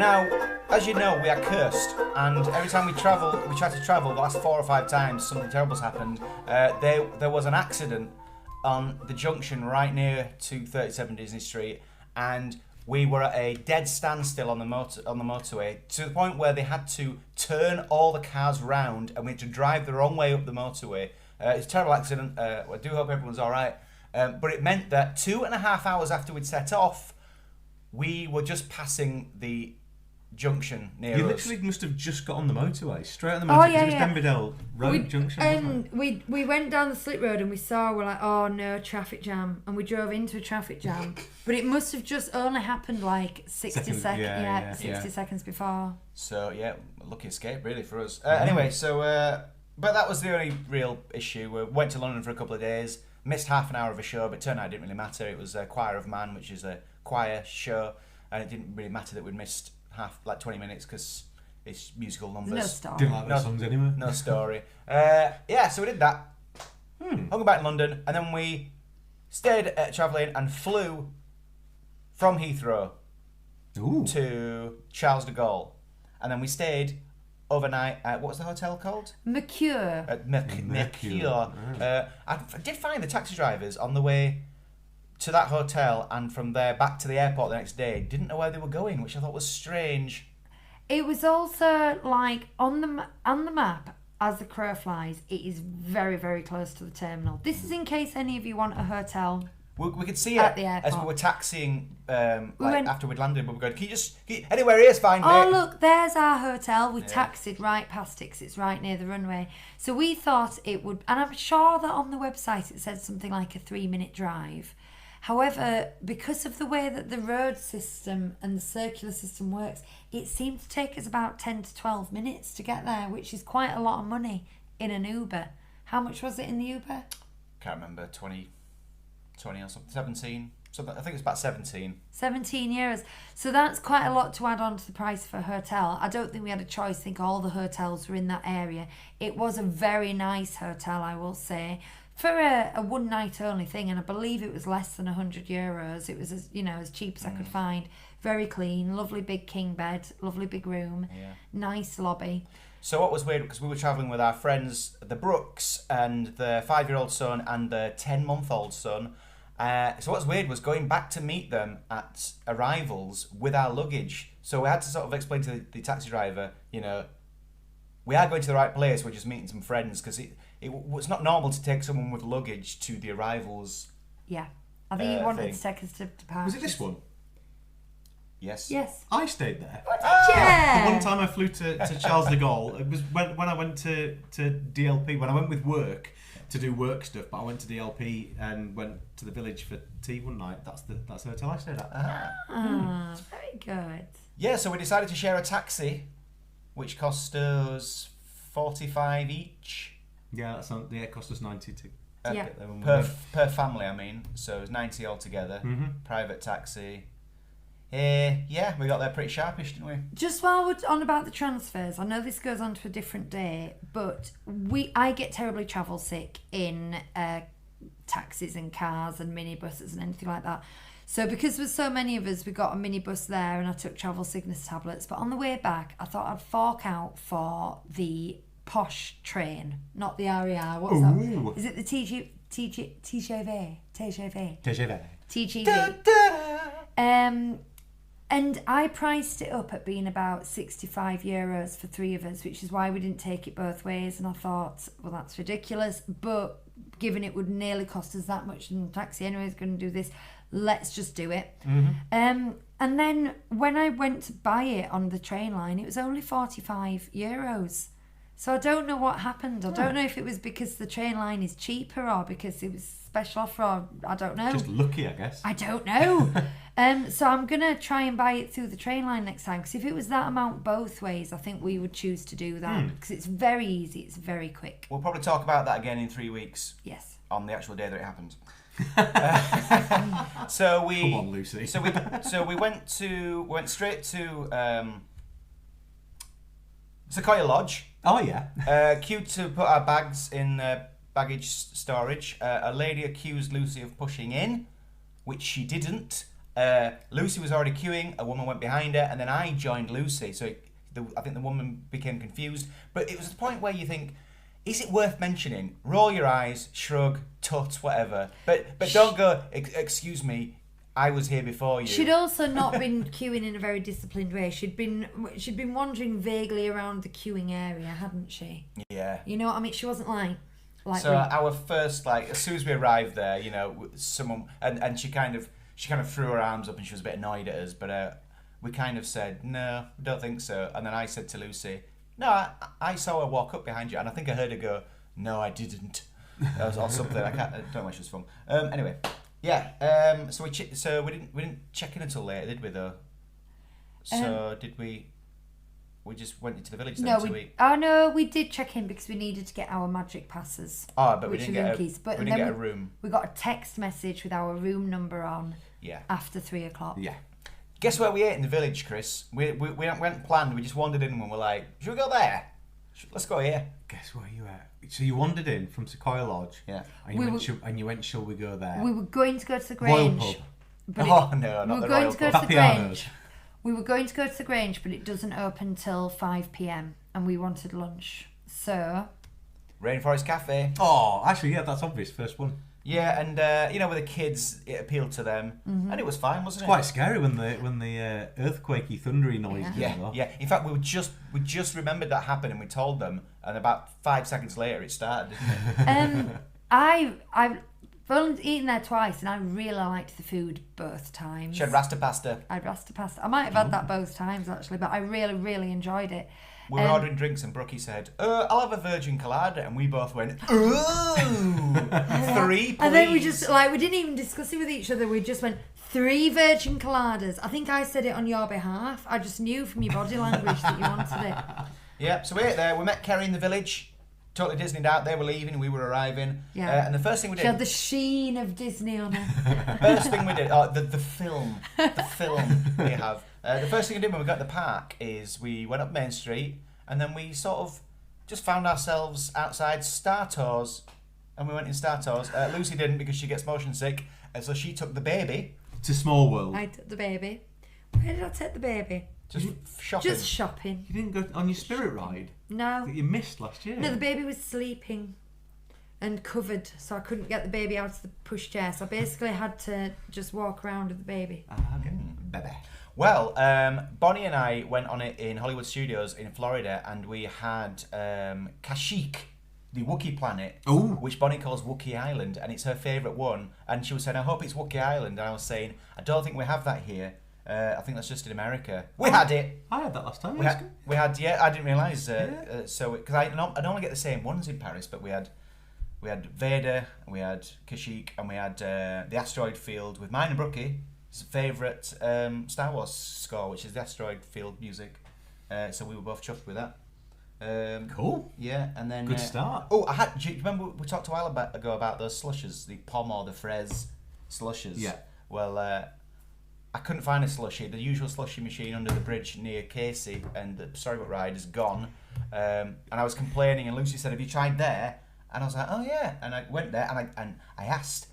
Now, as you know, we are cursed, and every time we try to travel, the last 4 or 5 times, something terrible's happened. There was an accident on the junction right near to 37 Disney Street, and we were at a dead standstill on the motorway, to the point where they had to turn all the cars round, and we had to drive the wrong way up the motorway. It's a terrible accident. I do hope everyone's all right. But it meant that 2.5 hours after we'd set off, we were just passing the junction near us. You literally must have just got on the motorway, straight on the motorway. It was Denbydale Road Junction. And we went down the slip road and we're like, oh no, traffic jam. And we drove into a traffic jam. But it must have just only happened like 60 seconds before. So yeah, lucky escape really for us. Anyway, so but that was the only real issue. We went to London for a couple of days, missed half an hour of a show, but it turned out it didn't really matter. It was Choir of Man, which is a choir show, and it didn't really matter that we'd missed 20 minutes because it's musical numbers. No story. Didn't like the songs anyway. No story. So we did that. Hung back in London, and then we stayed travelling and flew from Heathrow to Charles de Gaulle, and then we stayed overnight at, what was the hotel called? Mercure. At Mercure. I did find the taxi drivers on the way to that hotel and from there back to the airport the next day didn't know where they were going, which I thought was strange. It was also like on the map, as the crow flies, it is very, very close to the terminal. This is in case any of you want a hotel. We could see at it the airport. as we were taxiing after we'd landed, but we were going, anywhere here's fine, mate. Oh look, there's our hotel. We taxied right past it 'cause it's right near the runway. So we thought it would, and I'm sure that on the website it said something like a 3-minute drive. However, because of the way that the road system and the circular system works, it seemed to take us about 10 to 12 minutes to get there, which is quite a lot of money in an Uber. How much was it in the Uber? Can't remember, 20 or something, 17. So I think it's about 17. 17 euros. So that's quite a lot to add on to the price for a hotel. I don't think we had a choice. I think all the hotels were in that area. It was a very nice hotel, I will say. For a one night only thing, and I believe it was less than 100 euros. It was as cheap as I could find. Very clean, lovely big king bed, lovely big room, nice lobby. So what was weird, because we were travelling with our friends, the Brooks, and the 5-year-old son and the 10-month-old son. So what's weird was going back to meet them at arrivals with our luggage. So we had to sort of explain to the taxi driver, we are going to the right place, we're just meeting some friends, because it was not normal to take someone with luggage to the arrivals. Yeah. I think you wanted to take us to Paris. Was it this one? Yes. Yes. I stayed there. Yeah. The one time I flew to Charles de Gaulle, it was when I went to DLP, when I went with work to do work stuff, but I went to DLP and went to the village for tea one night. That's the hotel I stayed at. Very good. Yeah, so we decided to share a taxi, which cost us 45 each. Yeah, it cost us 90 to get there when we per went. family, I mean. So it was 90 altogether. Mm-hmm. Private taxi. Yeah, we got there pretty sharpish, didn't we? Just while we're on about the transfers, I know this goes on to a different day, but I get terribly travel sick in taxis and cars and minibuses and anything like that. So because there's so many of us, we got a minibus there and I took travel sickness tablets. But on the way back, I thought I'd fork out for the posh train, not the RER. What's that? Is it the TGV? And I priced it up at being about 65 euros for 3 of us, which is why we didn't take it both ways. And I thought, well, that's ridiculous. But given it would nearly cost us that much in the taxi anyway, it's going to do this, let's just do it. Mm-hmm. And then when I went to buy it on the train line, it was only 45 euros. So I don't know what happened. I don't know if it was because the train line is cheaper or because it was special offer, or I don't know. Just lucky, I guess. I don't know. So I'm going to try and buy it through the train line next time, because if it was that amount both ways, I think we would choose to do that, because it's very easy, it's very quick. We'll probably talk about that again in 3 weeks. Yes. On the actual day that it happened. So we... Come on, Lucy. So we went straight to Sequoia Lodge. Oh, yeah. Queued to put our bags in baggage storage. A lady accused Lucy of pushing in, which she didn't, Lucy was already queuing. A woman went behind her, and then I joined Lucy. So I think the woman became confused. But it was the point where you think, is it worth mentioning? Roll your eyes, shrug, tut, whatever. But don't go, excuse me, I was here before you. She'd also not been queuing in a very disciplined way. She'd been wandering vaguely around the queuing area, hadn't she? Yeah. You know what I mean? She wasn't like so our first, like, as soon as we arrived there, you know, someone, and she kind of threw her arms up and she was a bit annoyed at us, but we kind of said, no, I don't think so. And then I said to Lucy, no, I saw her walk up behind you, and I think I heard her go, no, I didn't. Or something. I don't know where she was from. Anyway, yeah. So we didn't check in until later, did we? Though. So did we? We just went into the village. Then, no, we did check in because we needed to get our magic passes. Oh, but we didn't get a room. We got a text message with our room number on. Yeah. After 3:00. Yeah. Guess where we ate in the village, Chris? We went planned. We just wandered in and we're like, should we go there? Let's go here. Guess where you at? So you wandered in from Sequoia Lodge. Yeah. And you went, shall we go there? We were going to go to the Royal Grange. Pub. No, not the Royal Pub. We were going to go to the Grange. We were going to go to the Grange, but it doesn't open till 5 p.m. and we wanted lunch. So. Rainforest Cafe. Oh, actually, yeah, that's obvious. First one. Yeah, and you know, with the kids, it appealed to them, and it was fine, wasn't it? It's quite scary when the earthquakey, thundery noise. Yeah. In fact, we just remembered that happened, and we told them, and about 5 seconds later, it started, didn't it? I've only eaten there twice, and I really liked the food both times. She had rasta pasta. I had rasta pasta. I might have had that both times actually, but I really, really enjoyed it. We were ordering drinks and Brookie said, I'll have a virgin colada, and we both went, ooh, 3 please. And then we just, we didn't even discuss it with each other, we just went, 3 virgin coladas. I think I said it on your behalf. I just knew from your body language that you wanted it. Yeah, so we ate there, we met Kerry in the village, totally Disneyed out, they were leaving, we were arriving. Yeah. And the first thing we did... She had the sheen of Disney on her. First thing we did, the film we have. The first thing we did when we got to the park is we went up Main Street and then we sort of just found ourselves outside Star Tours, and we went in Star Tours. Lucy didn't because she gets motion sick, and so she took the baby. To Small World. I took the baby. Where did I take the baby? Just shopping. Just shopping. You didn't go on your spirit ride? No. That you missed last year? No, the baby was sleeping and covered, so I couldn't get the baby out of the pushchair, so I basically had to just walk around with the baby. Okay. Baby. Well, Bonnie and I went on it in Hollywood Studios in Florida, and we had Kashyyyk, the Wookiee planet, which Bonnie calls Wookiee Island, and it's her favourite one. And she was saying, I hope it's Wookiee Island. And I was saying, I don't think we have that here. I think that's just in America. We had it. I had that last time. We had, yeah, I didn't realise. So, because I normally get the same ones in Paris, but we had Vader, and we had Kashyyyk, and we had the asteroid field with mine and Brookie. Favourite Star Wars score, which is the asteroid field music. So we were both chuffed with that. Cool. Yeah, and then good start. Oh, do you remember we talked a while ago about those slushes, the Pom or the Fraise slushes? Yeah. Well, I couldn't find a slushy. The usual slushy machine under the bridge near Casey and the Storybook Ride is gone. And I was complaining, and Lucy said, "Have you tried there?" And I was like, "Oh yeah." And I went there, and I asked.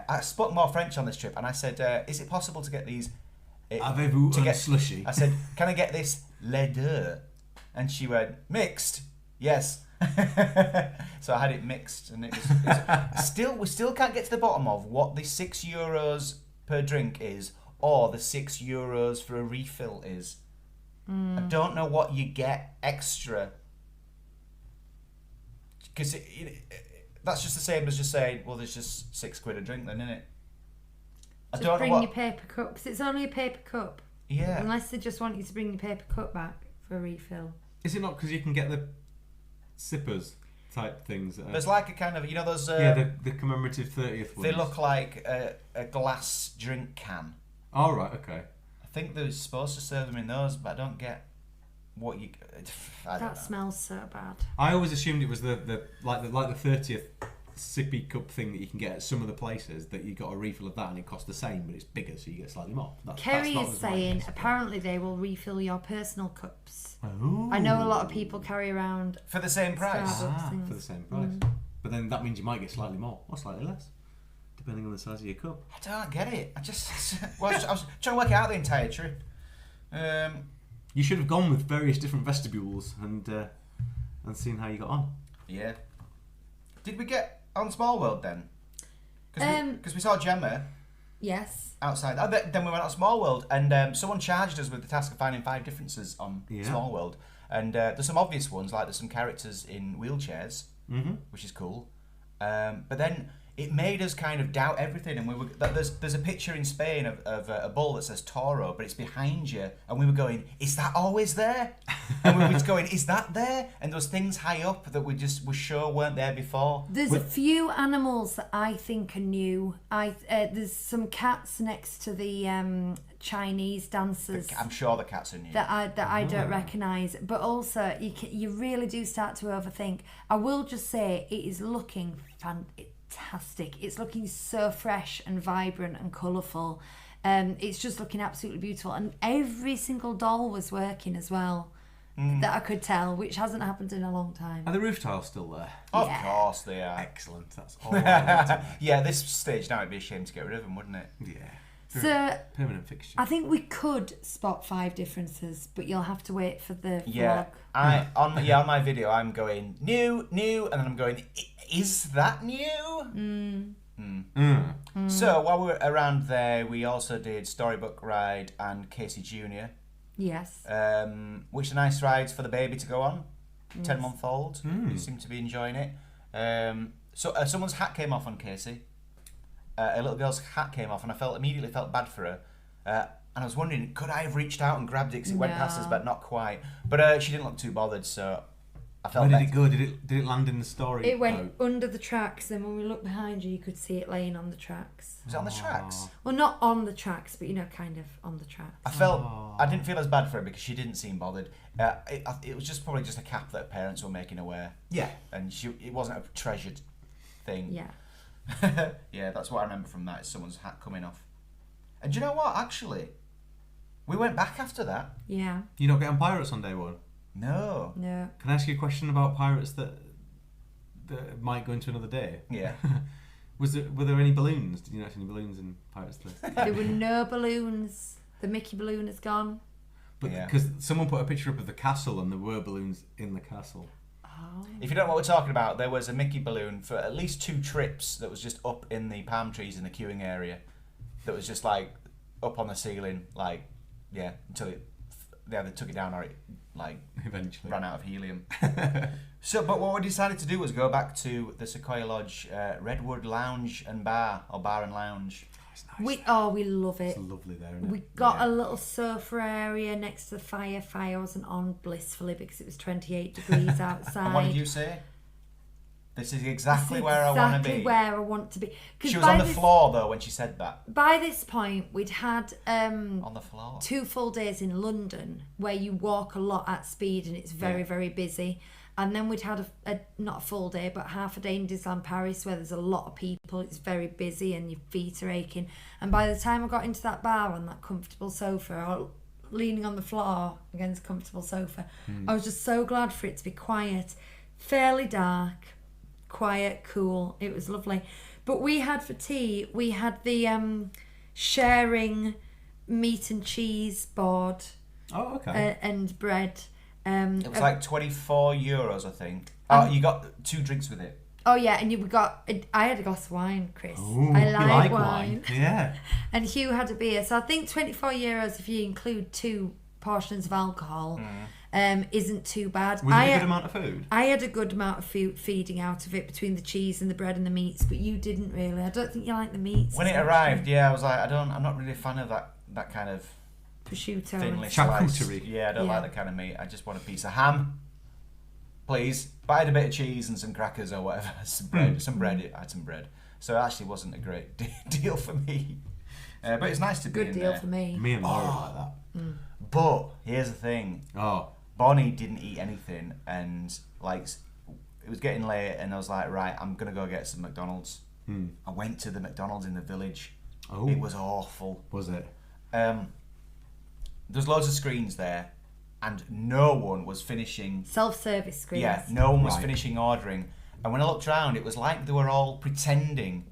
I spoke more French on this trip, and I said, "Is it possible to get these?" Avez-vous un slushy? I said, "Can I get this les deux?" And she went, "Mixed, yes." So I had it mixed, and we still can't get to the bottom of what the €6 per drink is, or the €6 for a refill is. I don't know what you get extra, because that's just the same as just saying, well, there's just £6 a drink then, isn't it? Just bring your paper cup, because it's only a paper cup. Yeah. Unless they just want you to bring your paper cup back for a refill. Is it not because you can get the sippers type things? There's like a kind of, those... the commemorative 30th ones. They look like a glass drink can. Oh, right, okay. I think they're supposed to serve them in those, but I don't get what you... That smells so bad. I always assumed it was the 30th sippy cup thing that you can get at some of the places, that you got a refill of that and it costs the same, but it's bigger, so you get slightly more. Kerry is saying apparently they will refill your personal cups. Oh. I know a lot of people carry around for the same price. For the same price. But then that means you might get slightly more or slightly less. depending on the size of your cup. I don't get it. I was trying to work it out the entire trip. You should have gone with various different vestibules and seen how you got on. Yeah. Did we get on Small World then? Because we saw Gemma Yes. outside. Then we went on Small World, and someone charged us with the task of finding 5 differences on Small World. And there's some obvious ones, like there's some characters in wheelchairs, which is cool. But then it made us kind of doubt everything, and there's a picture in Spain of a bull that says Toro, but it's behind you, and we were going, is that always there? And we were just going, is that there? And there was things high up that we just were sure weren't there before. There's a few animals that I think are new. There's some cats next to the Chinese dancers. I'm sure the cats are new. That I don't recognise, but also you really do start to overthink. I will just say it is looking fantastic. It's looking so fresh and vibrant and colourful. It's just looking absolutely beautiful, and every single doll was working as well. That I could tell, which hasn't happened in a long time. Are the roof tiles still there? Of course they are. Excellent. That's all I wanted. Yeah, this stage now it'd be a shame to get rid of them, wouldn't it? Yeah. So Permanent fixture. I think we could spot 5 differences, but you'll have to wait for the Yeah, vlog. on my video I'm going new, and then I'm going, is that new? So while we were around there, we also did Storybook Ride and Casey Jr. Yes. Which are nice rides for the baby to go on. 10-month-old. You seem to be enjoying it. So someone's hat came off on Casey. A little girl's hat came off, and I immediately felt bad for her. And I was wondering, could I have reached out and grabbed it? Because it went past us, but not quite. But she didn't look too bothered, so I felt. Where did it go? Did it land in the story? It went under the tracks, and when we looked behind you could see it laying on the tracks. Was it on the tracks? Well, not on the tracks, but kind of on the tracks. I didn't feel as bad for her because she didn't seem bothered. It was probably just a cap that her parents were making her wear. Yeah. And it wasn't a treasured thing. Yeah. Yeah, that's what I remember from that, is someone's hat coming off. And do you know what, actually? We went back after that. Yeah. You not get on Pirates on day one? No. No. Can I ask you a question about Pirates that might go into another day? Yeah. Were there any balloons? Did you notice any balloons in Pirates 3? There were no balloons. The Mickey balloon is gone. But because someone put a picture up of the castle and there were balloons in the castle. Oh. If you don't know what we're talking about, there was a Mickey balloon for at least 2 trips that was just up in the palm trees in the queuing area. That was just like up on the ceiling, until they either took it down or it Eventually ran out of helium. But what we decided to do was go back to the Sequoia Lodge Redwood Lounge and Bar, or Bar and Lounge. It's nice. We love it. It's lovely there, isn't it? We got a little sofa area next to the fire. Fire wasn't on blissfully because it was 28 degrees outside. And what did you say? This is exactly where I want to be. Exactly where I want to be. She was on the floor though when she said that. By this point, we'd had On the floor. 2 full days in London where you walk a lot at speed and it's very, very busy. And then we'd had not a full day, but half a day in Disneyland Paris where there's a lot of people. It's very busy and your feet are aching. And by the time I got into that bar on that comfortable sofa, or leaning on the floor against a comfortable sofa, I was just so glad for it to be quiet, fairly dark, quiet, cool. It was lovely. But we had for tea, we had the sharing meat and cheese board. Oh, okay. And bread. It was like €24, I think. You got 2 drinks with it. Oh yeah, and I had a glass of wine, Chris. Ooh, I you like like wine. Yeah. And Hugh had a beer. So I think €24 if you include 2 portions of alcohol isn't too bad. Was it a good amount of food? I had a good amount of food feeding out of it between the cheese and the bread and the meats, but you didn't really. I don't think you like the meats. When it arrived, I was like, I'm not really a fan of that kind of prosciutto thinly and sliced. Charcuterie. Yeah, I don't like that kind of meat. I just want a piece of ham, please. But I had a bit of cheese and some crackers or whatever. Some bread. I had some bread. So it actually wasn't a great deal for me. But it's nice to be good in deal there. for me. Me and Laura like that. But here's the thing. Oh. Bonnie didn't eat anything, and it was getting late, and I was like, right, I'm gonna go get some McDonald's. I went to the McDonald's in the village. Oh. It was awful. Was it? There's loads of screens there, and no one was finishing. Self-service screens. Yeah, no one was Right. finishing ordering. And when I looked around, it was like they were all pretending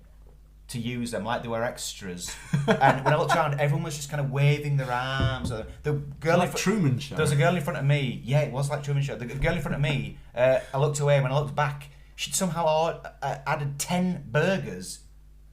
to use them like they were extras. And when I looked around, everyone was just kind of waving their arms. The girl like Truman Show. There was a girl in front of me. Yeah, it was like Truman Show. The girl in front of me, I looked away. When I looked back, she'd somehow added 10 burgers.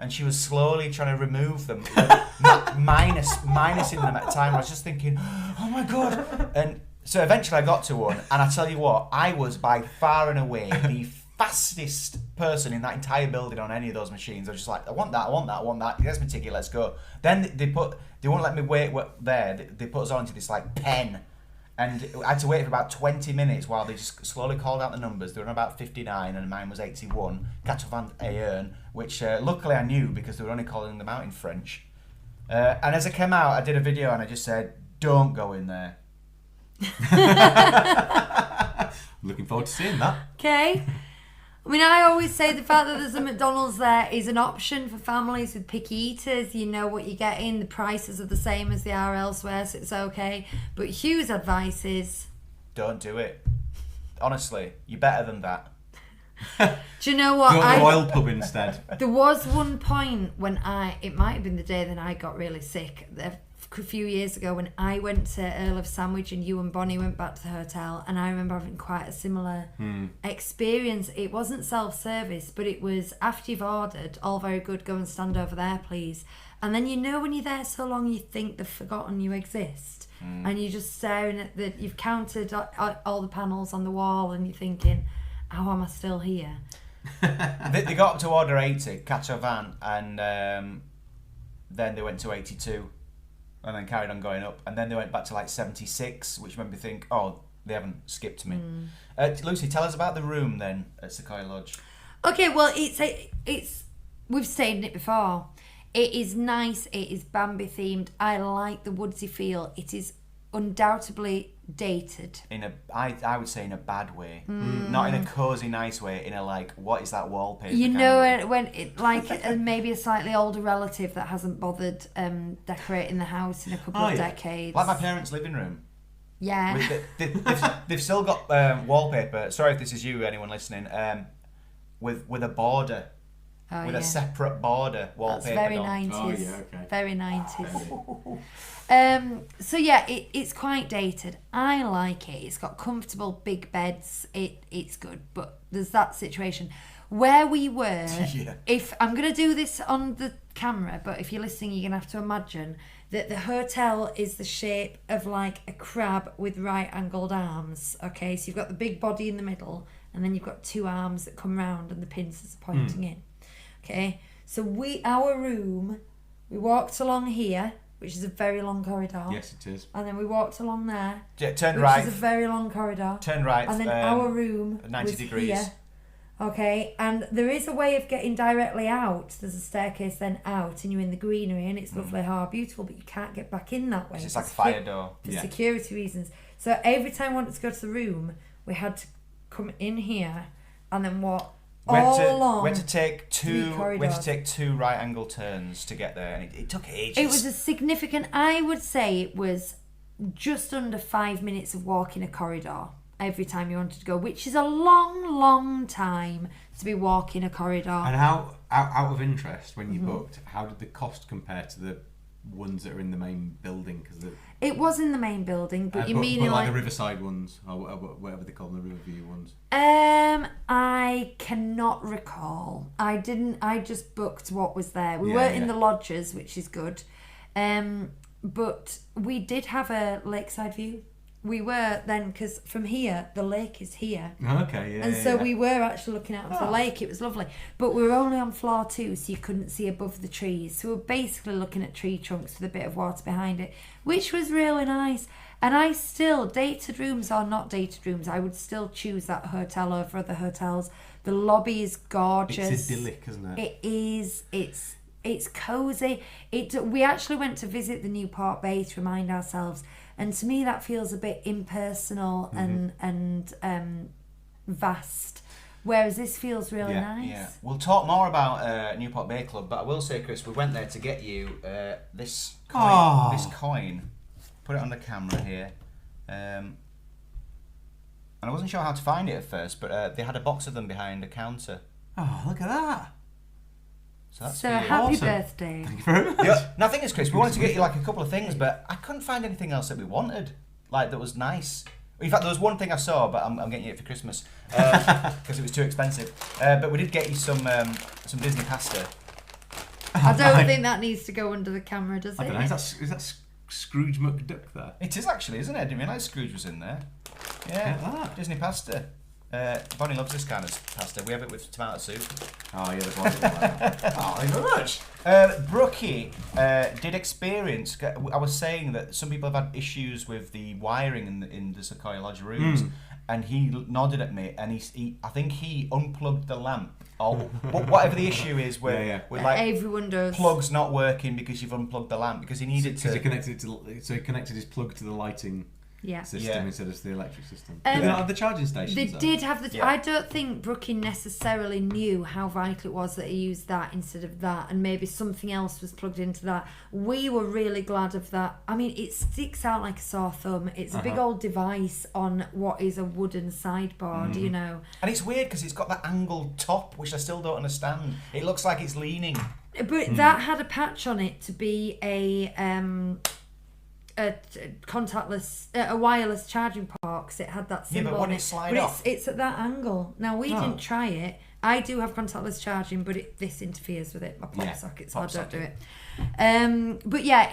And she was slowly trying to remove them, minusing them at a time. I was just thinking, oh my God. And so eventually I got to one, and I tell you what, I was by far and away the fastest person in that entire building on any of those machines. I was just like, I want that. Here's my ticket, let's go. Then they won't let me wait there. They put us on into this like pen. And I had to wait for about 20 minutes while they just slowly called out the numbers. They were on about 59 and mine was 81. Quatre Van Aeon, which luckily I knew because they were only calling them out in French. And as I came out, I did a video and I just said, don't go in there. Looking forward to seeing that. Okay. I mean, I always say the fact that there's a McDonald's there is an option for families with picky eaters. You know what you're getting. The prices are the same as they are elsewhere, so it's okay. But Hugh's advice is... don't do it. Honestly, you're better than that. Do you know what? Go to the oil pub instead. There was one point when it might have been the day that I got really sick, a few years ago, when I went to Earl of Sandwich and you and Bonnie went back to the hotel, and I remember having quite a similar experience. It wasn't self-service, but it was after you've ordered, all very good, go and stand over there please. And then when you're there so long you think they've forgotten you exist, and you're just staring at you've counted all the panels on the wall and you're thinking, how am I still here? They got up to order 80, Quatre Van, and then they went to 82. And then carried on going up, and then they went back to like 76, which made me think, oh, they haven't skipped me. Lucy, tell us about the room then at Sequoia Lodge. Okay, well, it's we've stayed in it before. It is nice. It is Bambi themed. I like the woodsy feel. It is undoubtedly dated. I would say in a bad way, not in a cozy, nice way. In a like, what is that wallpaper? You know, when it like maybe a slightly older relative that hasn't bothered decorating the house in a couple of decades. Like my parents' living room. Yeah. They've still got wallpaper. Sorry if this is you, anyone listening. With a border. With a separate border wallpaper. That's very on. 90s. Oh, yeah, okay. Very 90s. So yeah, it's quite dated. I like it. It's got comfortable big beds. It's good, but there's that situation where we were. Yeah. If I'm gonna do this on the camera, but if you're listening, you're gonna have to imagine that the hotel is the shape of like a crab with right-angled arms. Okay, so you've got the big body in the middle, and then you've got two arms that come round, and the pincers are pointing in. Okay, so our room, we walked along here, which is a very long corridor. Yes, it is. And then we walked along there, Turn which right. is a very long corridor. Turn right. And then our room 90 was degrees. here. Okay, and there is a way of getting directly out. There's a staircase then out, and you're in the greenery, and it's lovely, beautiful, but you can't get back in that way. It's like a fire door. For security reasons. So every time we wanted to go to the room, we had to come in here and then walk We had to take two right angle turns to get there, and it took ages. It was a significant, I would say it was just under 5 minutes of walking a corridor every time you wanted to go, which is a long time to be walking a corridor. And how, out of interest, when you booked, how did the cost compare to the ones that are in the main building? Because it was in the main building, but you mean like the Riverside ones, or whatever they call them, the Riverview ones? I cannot recall. I just booked what was there. We weren't in the lodges, which is good. But we did have a lakeside view. We were then, because from here, the lake is here. Okay, yeah. And so we were actually looking out to the lake. It was lovely. But we were only on floor 2, so you couldn't see above the trees. So we were basically looking at tree trunks with a bit of water behind it, which was really nice. And I still, dated rooms or not dated rooms, I would still choose that hotel over other hotels. The lobby is gorgeous. It's idyllic, isn't it? It is. It's cosy. We actually went to visit the Newport Bay to remind ourselves. And to me, that feels a bit impersonal and vast, whereas this feels really nice. Yeah. We'll talk more about Newport Bay Club, but I will say, Chris, we went there to get you this coin. Oh. This coin. Put it on the camera here. And I wasn't sure how to find it at first, but they had a box of them behind a counter. Oh, look at that! So that's So for you. happy Awesome. birthday. Thank you very much. Yeah. Now, the thing is, Chris, we wanted to get you like a couple of things, but I couldn't find anything else that we wanted, like that was nice. In fact, there was one thing I saw, but I'm getting it for Christmas because it was too expensive. But we did get you some Disney pasta. I don't think that needs to go under the camera, does I it? don't know. Is that Scrooge McDuck there? It is actually, isn't it? I didn't realise Scrooge was in there. Yeah, Ah. Disney pasta. Bonnie loves this kind of pasta. We have it with tomato soup. Oh, yeah, there's one. Oh, thank you very much. Brookie did experience. I was saying that some people have had issues with the wiring in the Sequoia Lodge rooms, and he nodded at me, and he I think he unplugged the lamp, or whatever the issue is, with like Everyone does. plugs not working because you've unplugged the lamp because he needed Because to. he connected he connected his plug to the lighting system instead of the electric system. They don't have the charging stations. They though. did have the. Yeah. I don't think Brookie necessarily knew how vital it was that he used that instead of that, and maybe something else was plugged into that. We were really glad of that. I mean, it sticks out like a sore thumb. It's a big old device on what is a wooden sideboard, you know. And it's weird because it's got that angled top, which I still don't understand. It looks like it's leaning. But that had a patch on it to be a contactless, a wireless charging port, because it had that symbol. Yeah, but on wouldn't it. it slide But off? it's at that angle. Now we didn't try it. I do have contactless charging, but this interferes with it. My pop socket, so I don't do it. But yeah,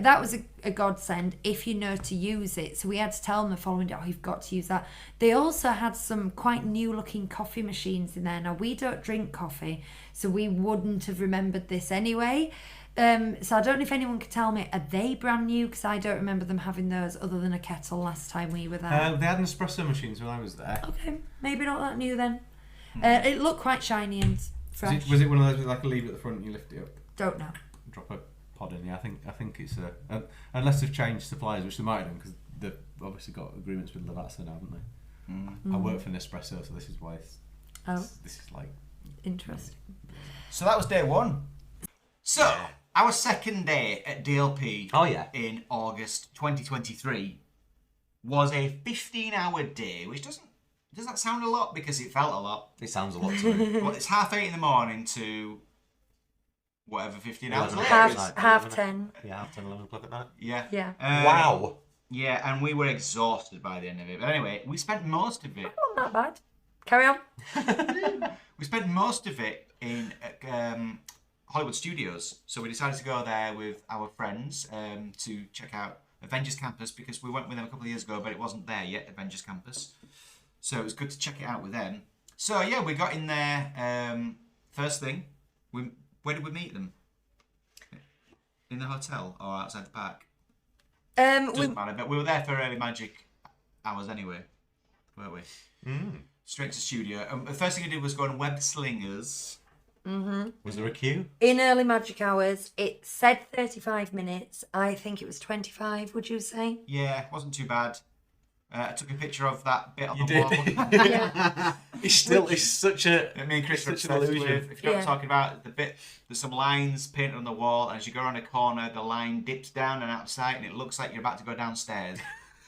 that was a godsend if you know to use it. So we had to tell them the following day, oh, you've got to use that. They also had some quite new looking coffee machines in there. Now we don't drink coffee, so we wouldn't have remembered this anyway. So I don't know if anyone could tell me, are they brand new? Because I don't remember them having those other than a kettle last time we were there. They had an espresso machines when I was there. Okay, maybe not that new then. It looked quite shiny and fresh. Was it one of those with like a lever at the front and you lift it up? Don't know. Drop a pod in. Yeah, I think it's unless they've changed suppliers, which they might have done because they've obviously got agreements with Lavazza now, haven't they? I work for Nespresso, so this is why this is like Interesting. So that was day one. So our second day at DLP in August 2023 was a 15-hour day, which does that sound a lot? Because it felt a lot. It sounds a lot to me. Well, it's 8:30 in the morning to whatever 15 hours later. Half 10. Yeah, 10, 11 o'clock at night. Yeah. Yeah. Wow. Yeah, and we were exhausted by the end of it. But anyway, we spent most of it. Not bad. Carry on. We spent most of it in Hollywood Studios. So we decided to go there with our friends to check out Avengers Campus because we went with them a couple of years ago, but it wasn't there yet, Avengers Campus. So it was good to check it out with them. So yeah, we got in there. First thing, where did we meet them? In the hotel or outside the park? Doesn't matter, but we were there for early magic hours anyway, weren't we? Straight to studio. The first thing I did was go on Web Slingers. Was there a queue? In early magic hours, it said 35 minutes. I think it was 25, would you say? Yeah, wasn't too bad. I took a picture of that bit on the did. wall. Yeah. It's such a... that me and Chris were Such an obsessed illusion. with. If you're not talking about the bit, there's some lines painted on the wall, and as you go around a corner, the line dips down and out of sight, and it looks like you're about to go downstairs.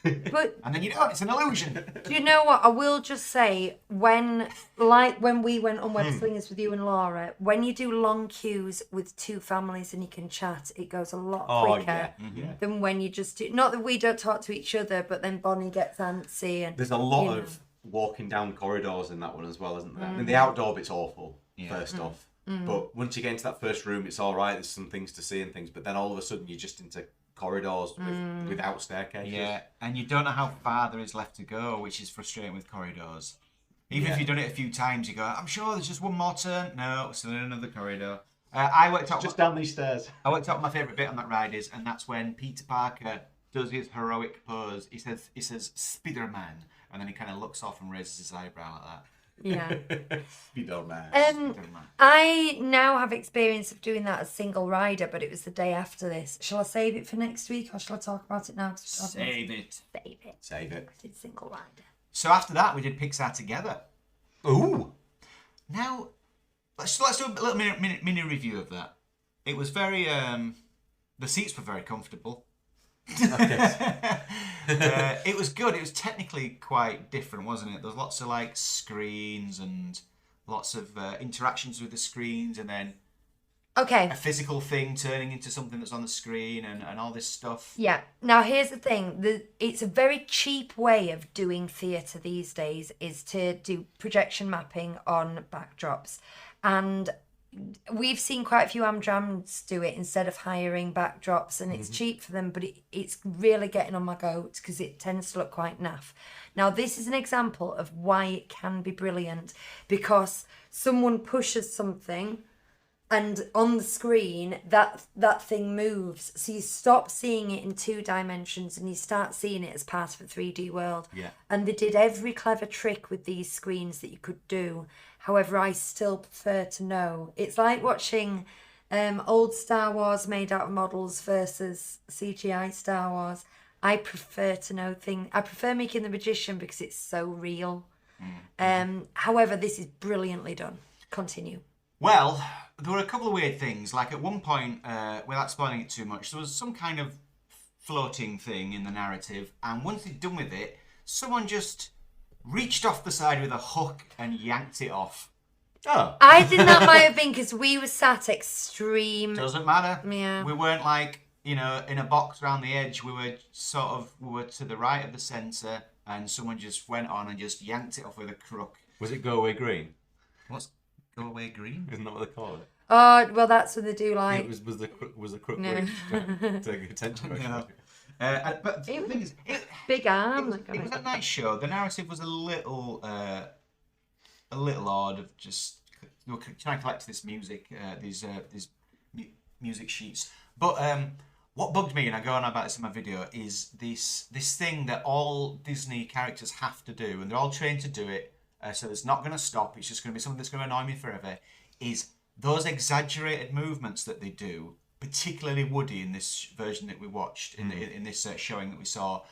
But And then you don't, it's an illusion. do you know what? I will just say, when we went on Web Slingers with you and Laura, when you do long queues with two families and you can chat, it goes a lot quicker than when you just do. Not that we don't talk to each other, but then Bonnie gets antsy. And There's a lot of walking down corridors in that one as well, isn't there? I mean, the outdoor bit's awful, first off. But once you get into that first room, it's all right. There's some things to see and things. But then all of a sudden, you're just into corridors without staircases. Yeah, and you don't know how far there is left to go, which is frustrating with corridors. Even if you've done it a few times, you go, I'm sure there's just one more turn. No, still in another corridor. I worked out Just down these stairs. I worked out what my favourite bit on that ride is, and that's when Peter Parker does his heroic pose. He says Spider-Man, and then he kind of looks off and raises his eyebrow like that. Yeah. You don't man. Spider-Man. I now have experience of doing that as single rider, but it was the day after this. Shall I save it for next week, or shall I talk about it now? Save it. Save it. Save it. I did single rider. So after that, we did Pixar together. Ooh. Now, let's do a little mini review of that. It was very, the seats were very comfortable. It was good. It was technically quite different, wasn't it? There was lots of like screens and lots of interactions with the screens, and then Okay. a physical thing turning into something that's on the screen and all this stuff. Yeah. Now here's the thing. It's a very cheap way of doing theatre these days is to do projection mapping on backdrops. And we've seen quite a few Amdrams do it instead of hiring backdrops, and it's cheap for them, but it's really getting on my goat because it tends to look quite naff. Now this is an example of why it can be brilliant, because someone pushes something and on the screen that thing moves, so you stop seeing it in 2 dimensions and you start seeing it as part of a 3D world. Yeah. And they did every clever trick with these screens that you could do. However, I still prefer to know. It's like watching old Star Wars made out of models versus CGI Star Wars. I prefer to know things. I prefer making The Magician because it's so real. However, this is brilliantly done. Continue. Well, there were a couple of weird things. Like at one point, without spoiling it too much, there was some kind of floating thing in the narrative, and once they'd done with it, someone just reached off the side with a hook and yanked it off. Oh. I think that might have been because we were sat extreme. Doesn't matter. Yeah. We weren't like, in a box around the edge. We were to the right of the centre, and someone just went on and just yanked it off with a crook. Was it Go Away Green? What's Go Away Green? Isn't that what they call it? Oh, well, that's what they do like. It was the crook No. to take attention. No. But the thing is, Big arm. it was a nice show. The narrative was a little odd. Of just they were trying to collect this music, these music sheets. But what bugged me, and I go on about this in my video, is this thing that all Disney characters have to do, and they're all trained to do it. So it's not going to stop. It's just going to be something that's going to annoy me forever. Is those exaggerated movements that they do, particularly Woody in this version that we watched, in this showing that we saw,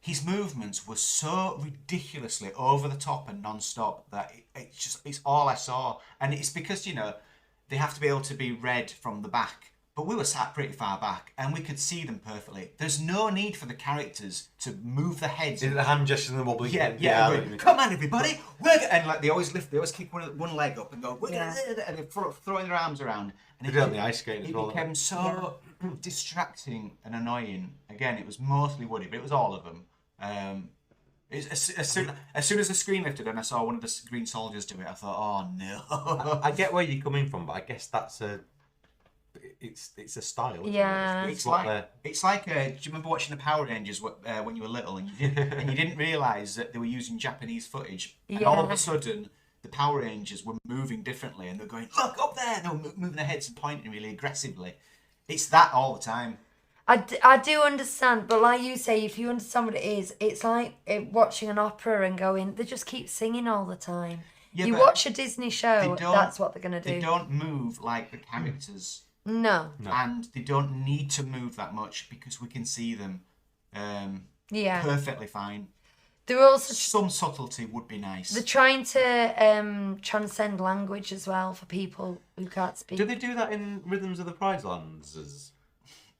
his movements were so ridiculously over the top and non-stop that it's all I saw. And it's because, they have to be able to be read from the back. But we were sat pretty far back and we could see them perfectly. There's no need for the characters to move their heads. Is it the hand gestures and the wobbly? Yeah. Come on, everybody! And like they always kick one leg up and go, and they're throwing their arms around. And They did it on the ice skate as it well. became so distracting and annoying. Again, it was mostly Woody, but it was all of them. As soon as the screen lifted and I saw one of the Green Soldiers do it, I thought, oh no. I get where you're coming from, but I guess that's it's a style. Isn't Yeah. it? It's like do you remember watching the Power Rangers when you were little and you didn't realise that they were using Japanese footage, and all of a sudden the Power Rangers were moving differently and they're going, look up there, and they were moving their heads and pointing really aggressively. It's that all the time. I do understand, but like you say, if you understand what it is, it's like watching an opera and going, they just keep singing all the time. Yeah, you but watch a Disney show, they don't- that's what they're going to do. They don't move like the characters. No. And they don't need to move that much because we can see them Yeah. perfectly fine. They're also Some subtlety would be nice. they're trying to transcend language as well for people who can't speak. Do they do that in Rhythms of the Pride Lands?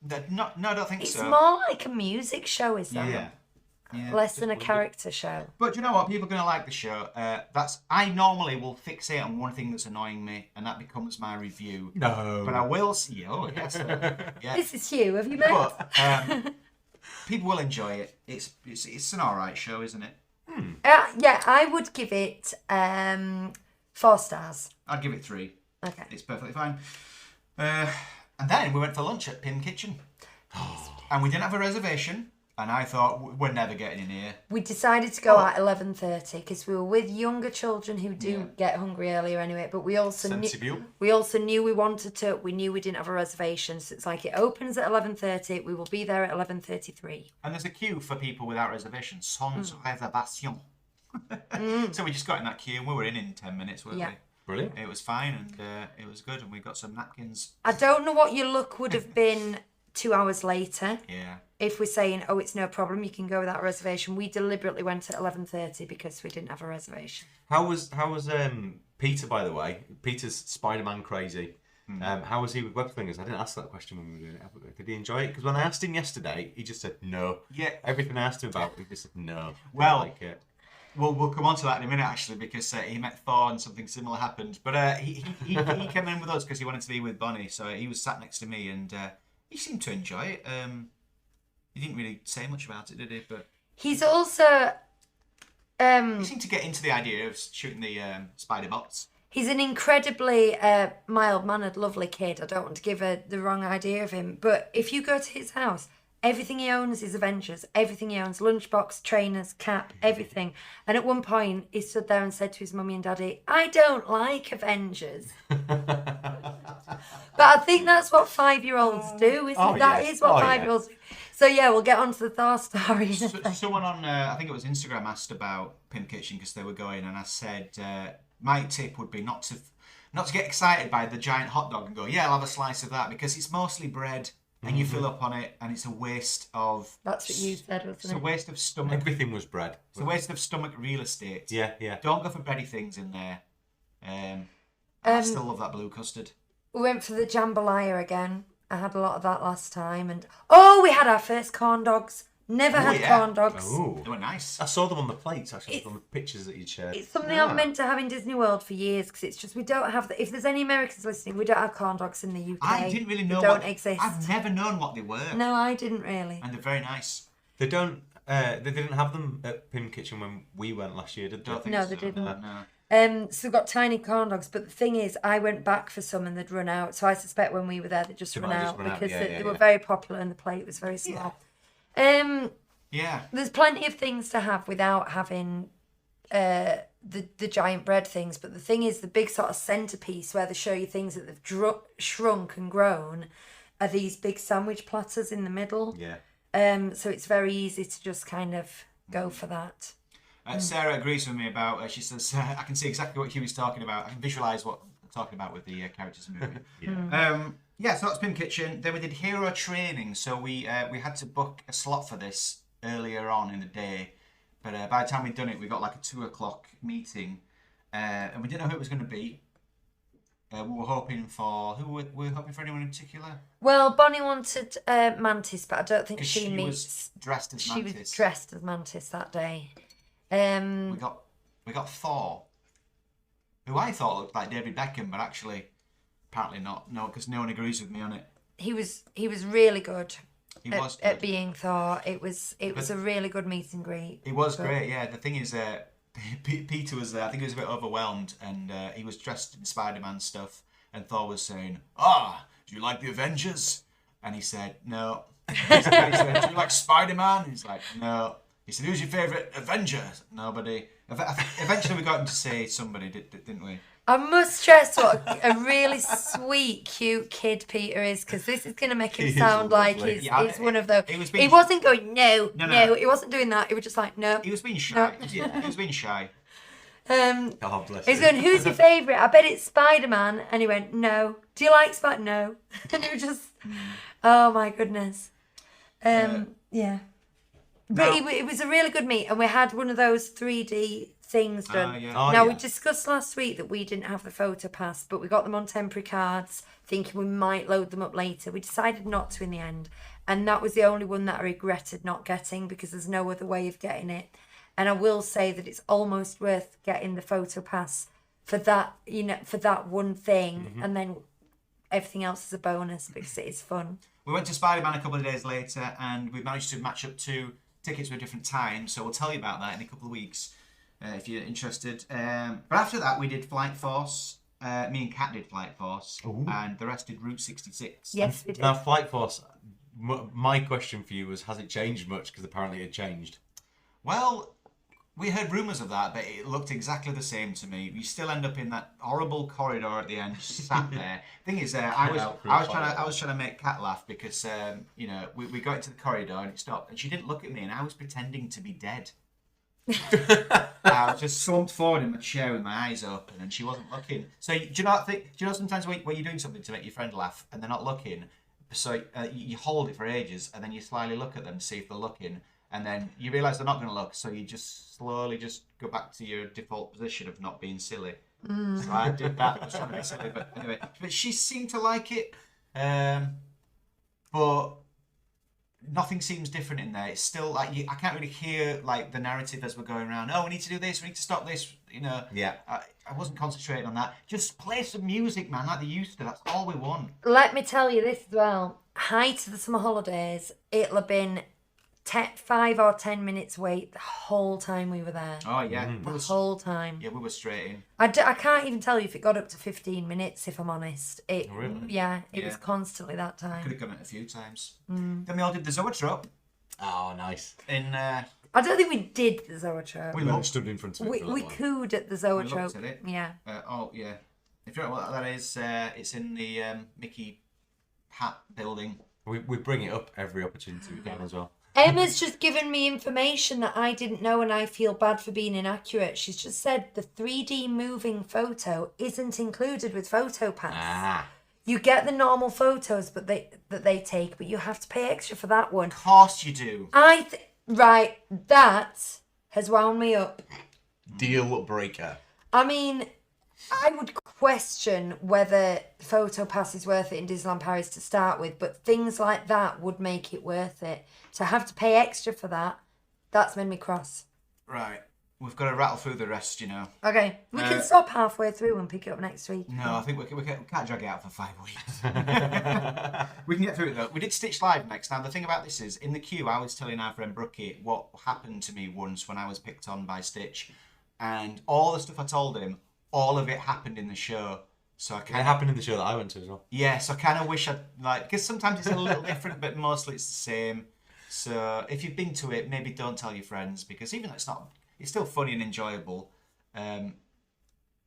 No, I don't think It's so. more like a music show, is that? Yeah. Less than a character show. But do you know what? People are going to like the show. I normally will fixate on one thing that's annoying me, and that becomes my review. No. But I will see. Oh, yes. Yeah. This is Hugh. Have you met? But people will enjoy it. It's an all right show, isn't it? Yeah, I would give it 4 stars. I'd give it 3. Okay. It's perfectly fine. And then we went for lunch at Pim Kitchen. And we didn't have a reservation. And I thought, we're never getting in here. We decided to go at 11:30 because we were with younger children who do get hungry earlier anyway. But we also Sensible. knew we wanted to. We knew we didn't have a reservation, so it's like it opens at 11:30. We will be there at 11:33. And there's a queue for people without reservations. Sans réservation. So we just got in that queue and we were in 10 minutes, weren't Yeah. we? Brilliant. It was fine and it was good, and we got some napkins. I don't know what your look would have been 2 hours later. Yeah. If we're saying, oh, it's no problem, you can go without a reservation. We deliberately went at 11:30 because we didn't have a reservation. How was Peter, by the way? Peter's Spider-Man crazy. How was he with web slingers? I didn't ask that question when we were doing it. Did he enjoy it? Because when I asked him yesterday, he just said no. Yeah. Everything I asked him about, he just said no. Well, like it. we'll come on to that in a minute, actually, because he met Thor and something similar happened. But he came in with us because he wanted to be with Bonnie, so he was sat next to me, and he seemed to enjoy it. He didn't really say much about it, did he? But he's also he seemed to get into the idea of shooting the spider bots. he's an incredibly mild-mannered, lovely kid. I don't want to give the wrong idea of him, but if you go to his house, everything he owns is Avengers. Everything he owns, lunchbox, trainers, cap, everything. And at one point, he stood there and said to his mummy and daddy, "I don't like Avengers." But I think that's what 5-year-olds do, isn't it? That is what 5-year-olds do. So yeah, we'll get on to the Thor story. Someone on, I think it was Instagram, asked about Pimp Kitchen because they were going, and I said my tip would be not to get excited by the giant hot dog and go, yeah, I'll have a slice of that, because it's mostly bread and you fill up on it, and it's a waste of. That's what you said, wasn't it? It's a waste of stomach. Everything was bread. It's a waste of stomach real estate. Yeah. Don't go for bready things in there. I still love that blue custard. We went for the jambalaya again. I had a lot of that last time, and we had our first corn dogs. Never had corn dogs. Oh, They were nice. I saw them on the plates actually, from the pictures that you'd shared. It's something I've meant to have in Disney World for years, because it's just we don't have if there's any Americans listening, we don't have corn dogs in the UK. I didn't really know. They don't exist. I've never known what they were. No, I didn't really. And they're very nice. They don't. They didn't have them at Pim Kitchen when we went last year, did they? Don't think No, so. they didn't. No. So we've got tiny corn dogs, but the thing is, I went back for some and they'd run out. So I suspect when we were there, they'd just run out because they were very popular and the plate was very small. Yeah. There's plenty of things to have without having the giant bread things, but the thing is, the big sort of centerpiece where they show you things that they've shrunk and grown are these big sandwich platters in the middle. Yeah. So it's very easy to just kind of go for that. Sarah agrees with me about. She says, "I can see exactly what Huey's talking about. I can visualise what I'm talking about with the characters in the movie." Yeah. So that's Pim Kitchen. Then we did hero training. So we had to book a slot for this earlier on in the day, but by the time we'd done it, we got like a 2:00 meeting, and we didn't know who it was going to be. We were hoping for who were we hoping for anyone in particular? Well, Bonnie wanted Mantis, but I don't think she meets. Was dressed as Mantis. She was dressed as Mantis that day. We got Thor, who I thought looked like David Beckham, but actually, apparently not. No, because no one agrees with me on it. He was really good. He was at being Thor. It was a really good meet and greet. It was great. Yeah. The thing is, Peter was there. I think he was a bit overwhelmed, and he was dressed in Spider-Man stuff. And Thor was saying, do you like the Avengers?" And he said, "No." He said, "Do you like Spider-Man?" He's like, "No." He said, "Who's your favourite Avenger?" Nobody. Eventually we got him to say somebody, didn't we? I must stress what a really sweet, cute kid Peter is, because this is going to make him sound like he's one of those. He wasn't going, no. He wasn't doing that. He was just like, no. He was being shy. No. Yeah, he was being shy. Oh, bless He's going, "Who's your favourite?" "I bet it's Spider-Man." And he went, "No." "Do you like Spider-Man?" "No." And he was just, oh my goodness. Yeah. But it was a really good meet, and we had one of those 3D things done. We discussed last week that we didn't have the photo pass, but we got them on temporary cards, thinking we might load them up later. We decided not to in the end, and that was the only one that I regretted not getting, because there's no other way of getting it. And I will say that it's almost worth getting the photo pass for that, for that one thing, and then everything else is a bonus because it is fun. We went to Spider-Man a couple of days later, and we managed to match up 2 tickets with a different time, so we'll tell you about that in a couple of weeks if you're interested. But after that, we did Flight Force. Me and Kat did Flight Force. Ooh. And the rest did Route 66. Yes, we did. Now, Flight Force, my question for you was, has it changed much? Because apparently it changed. Well, we heard rumours of that, but it looked exactly the same to me. You still end up in that horrible corridor at the end, sat there. Thing is, I was trying to make Kat laugh because we got into the corridor and it stopped, and she didn't look at me, and I was pretending to be dead. I was just slumped forward in my chair with my eyes open, and she wasn't looking. So do you know sometimes when you're doing something to make your friend laugh and they're not looking, so you hold it for ages, and then you slyly look at them to see if they're looking. And then you realise they're not going to look, so you just slowly just go back to your default position of not being silly. So I did that. I was trying to be silly, but anyway. But she seemed to like it. But nothing seems different in there. It's still like I can't really hear like the narrative as we're going around. Oh, we need to do this. We need to stop this. You know. Yeah. I wasn't concentrating on that. Just play some music, man, like they used to. That's all we want. Let me tell you this as well. Height of the summer holidays, it'll have been 5 or 10 minutes wait the whole time we were there. Oh yeah, The whole time. yeah, we were straight in. I can't even tell you if it got up to 15 minutes, if I'm honest. It Really? Yeah, it Yeah. was constantly that Could time. have done it a few times. Then we all did the Zoetrope Oh, nice. in. I don't think we did the Zoetrope. We We looked. stood in front of it. We, for that we one. cooed at the We Zoetrope. looked at it. Yeah. Oh yeah. If you don't know what that is, it's in the Mickey hat building. We bring it up every opportunity we can as well. Emma's just given me information that I didn't know, and I feel bad for being inaccurate. She's just said the 3D moving photo isn't included with PhotoPass. Ah. You get the normal photos that they take, but you have to pay extra for that one. Of course you do. Right, that has wound me up. Deal breaker. I mean, I would question whether PhotoPass is worth it in Disneyland Paris to start with, but things like that would make it worth it. To have to pay extra for that, that's made me cross. Right. We've got to rattle through the rest, you know. Okay, we can stop halfway through and pick it up next week. No, I think we can't drag it out for 5 weeks. We can get through it though. We did Stitch Live next. Now the thing about this is, in the queue, I was telling our friend Brookie what happened to me once when I was picked on by Stitch, and all the stuff I told him, all of it happened in the show. So I It kind of happened in the show that I went to as well. so I kind of wish I'd because sometimes it's a little different, but mostly it's the same. So if you've been to it, maybe don't tell your friends, because even though it's still funny and enjoyable.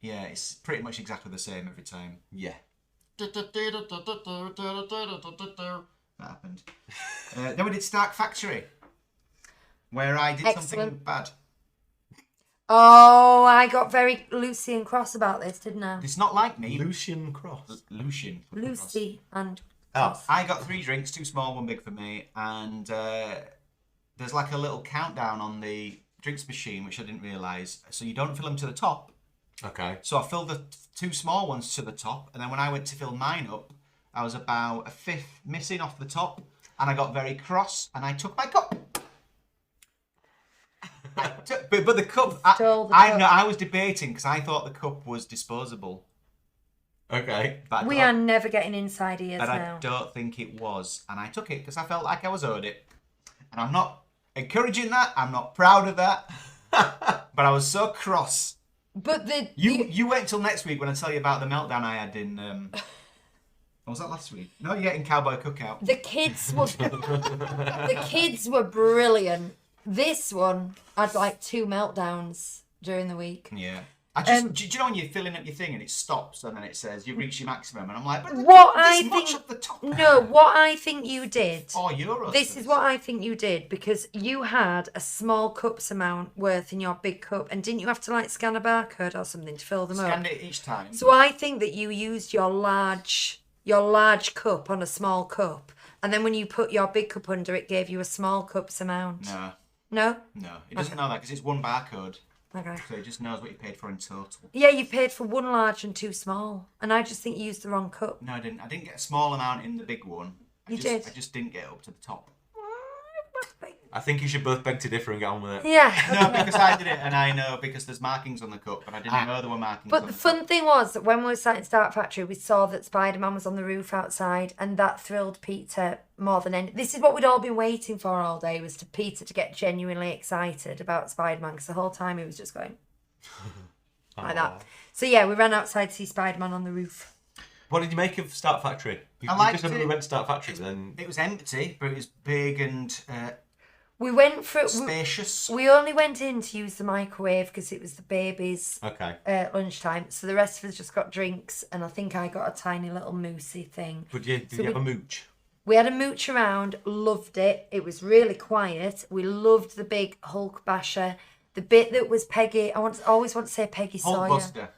Yeah, it's pretty much exactly the same every time. Yeah. That happened. Then we did Stark Factory, where I did something Excellent. bad. Oh, I got very Lucy and cross about this, didn't I? It's not like me. Lucian Cross. Lucian. Lucy and Oh, cross. I got 3 drinks, 2 small, 1 big for me, and there's like a little countdown on the drinks machine, which I didn't realise. So you don't fill them to the top. Okay. So I filled the 2 small ones to the top, and then when I went to fill mine up, I was about a fifth missing off the top, and I got very cross, and I took my cup. But the cup, Stole the cup. I was debating because I thought the cup was disposable. Okay. But We are never getting inside ears But I now. don't think it was, and I took it because I felt like I was owed it, and I'm not encouraging that. I'm not proud of that, but I was so cross. But You wait until next week when I tell you about the meltdown I had in. Was that last week? No, yeah, in Cowboy Cookout. the kids were the kids were brilliant. This one had like 2 meltdowns during the week. Yeah. I just, do you know when you're filling up your thing and it stops and then it says you've reached your maximum, and I'm like, but What this I much think at the top. No, what I think you did. €4. This is what I think you did, because you had a small cups amount worth in your big cup, and didn't you have to like scan a barcode or something to fill them Scanned up? it each time. So I think that you used your large cup on a small cup, and then when you put your big cup under, it gave you a small cups amount. No, No? it doesn't know that because it's 1 barcode, Okay. so it just knows what you paid for in total. Yeah, you paid for 1 large and 2 small, and I just think you used the wrong cup. No, I didn't. I didn't get a small amount in the big one. You did. I just didn't get up to the top. I think you should both beg to differ and get on with it. Yeah. No, because I did it, and I know because there's markings on the cup, but I didn't know there were markings. But on the cup. fun thing was that when we were sat in Stark Factory, we saw that Spider-Man was on the roof outside, and that thrilled Peter more than any. This is what we'd all been waiting for all day, was to Peter to get genuinely excited about Spider-Man, because the whole time he was just going like that. So yeah, we ran outside to see Spider-Man on the roof. What did you make of Start Factory? You I liked just never it. went to Start Factory, then. It was empty, but it was big and We went for spacious. we only went in to use the microwave because it was the baby's Okay. lunchtime. So the rest of us just got drinks, and I think I got a tiny little moosey thing. But did you have a mooch? We had a mooch around, loved it. It was really quiet. We loved the big Hulk basher. The bit that was Peggy, always want to say Peggy Sawyer. Hulkbuster.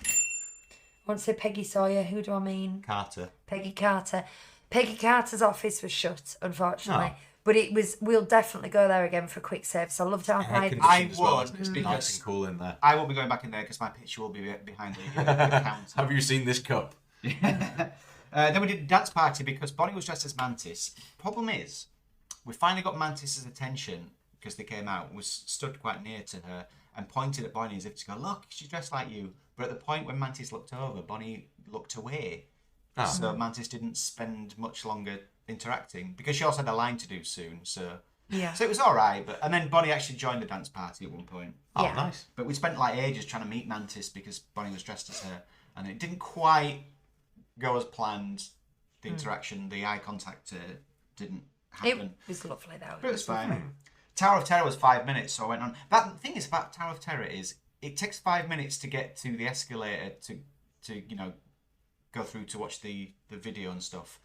I want to say Peggy Sawyer. Who do I mean? Carter. Peggy Carter. Peggy Carter's office was shut, unfortunately. Oh. But it was. We'll definitely go there again for a quick service. I loved our Air high. conditioned as well, won't, isn't it? It's because- nice and cool in there. I won't be going back in there because my picture will be behind the counter. Have you seen this cup? Then we did a dance party because Bonnie was dressed as Mantis. Problem is, we finally got Mantis's attention because they came out, was stood quite near to her and pointed at Bonnie as if to go, look, she's dressed like you. But at the point when Mantis looked over, Bonnie looked away. Oh. So Mantis didn't spend much longer interacting because she also had a line to do soon. So it was all right. And then Bonnie actually joined the dance party at one point. Oh, nice. But we spent like ages trying to meet Mantis because Bonnie was dressed as her. And it didn't quite go as planned. The interaction, the eye contact didn't happen. It was lovely though. But it was fine. Tower of Terror was 5 minutes, so I went on. But the thing is about Tower of Terror is it takes 5 minutes to get to the escalator to go through to watch the video and stuff.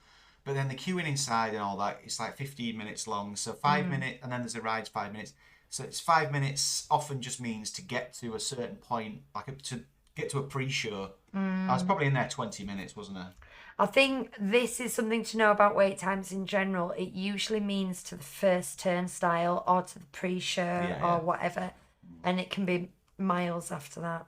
But then the queuing inside and all that, it's like 15 minutes long. So 5 minutes, and then there's a ride 5 minutes. So it's 5 minutes often just means to get to a certain point, to get to a pre-show. I was probably in there 20 minutes, wasn't I? I think this is something to know about wait times in general. It usually means to the first turnstile or to the pre-show or whatever. And it can be miles after that.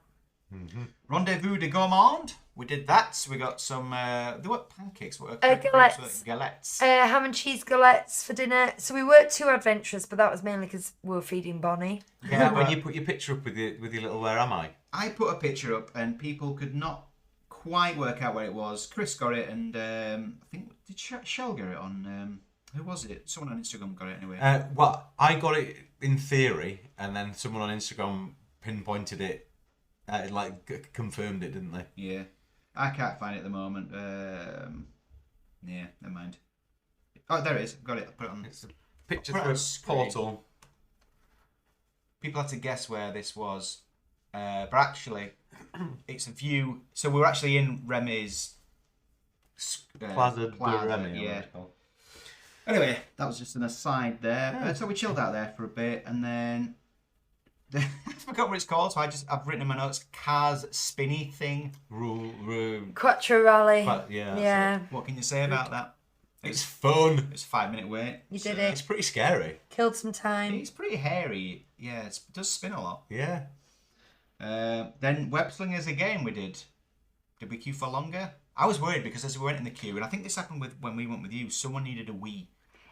Mm-hmm. Rendezvous de Gourmand. We did that. So we got some, there were pancakes. Galettes. Ham and cheese galettes for dinner. So we weren't too adventurous, but that was mainly because we were feeding Bonnie. Yeah, when you put your picture up with your little "Where am I?" I put a picture up and people could not quite work out where it was. Chris got it, and I think did Shell get it on? Who was it? Someone on Instagram got it anyway. Well, I got it in theory, and then someone on Instagram pinpointed it, confirmed it, didn't they? Yeah, I can't find it at the moment. Yeah, never mind. Oh, there it is. Got it. Put it on. It's a picture through a portal. People had to guess where this was, but actually, it's a view. So we're actually in Remy's Plaza de Remy. Yeah. Anyway, that was just an aside there. So we chilled out there for a bit, and then I forgot what it's called. So I've written in my notes, Cars Spinny thing. Quattro Rally. Yeah. What can you say about that? It's fun. It's a 5 minute wait. You did it. It's pretty scary. Killed some time. It's pretty hairy. Yeah, it does spin a lot. Yeah. Then Web Slingers again we did. Did we queue for longer? I was worried because as we went in the queue, and I think this happened when we went with you, someone needed a wee.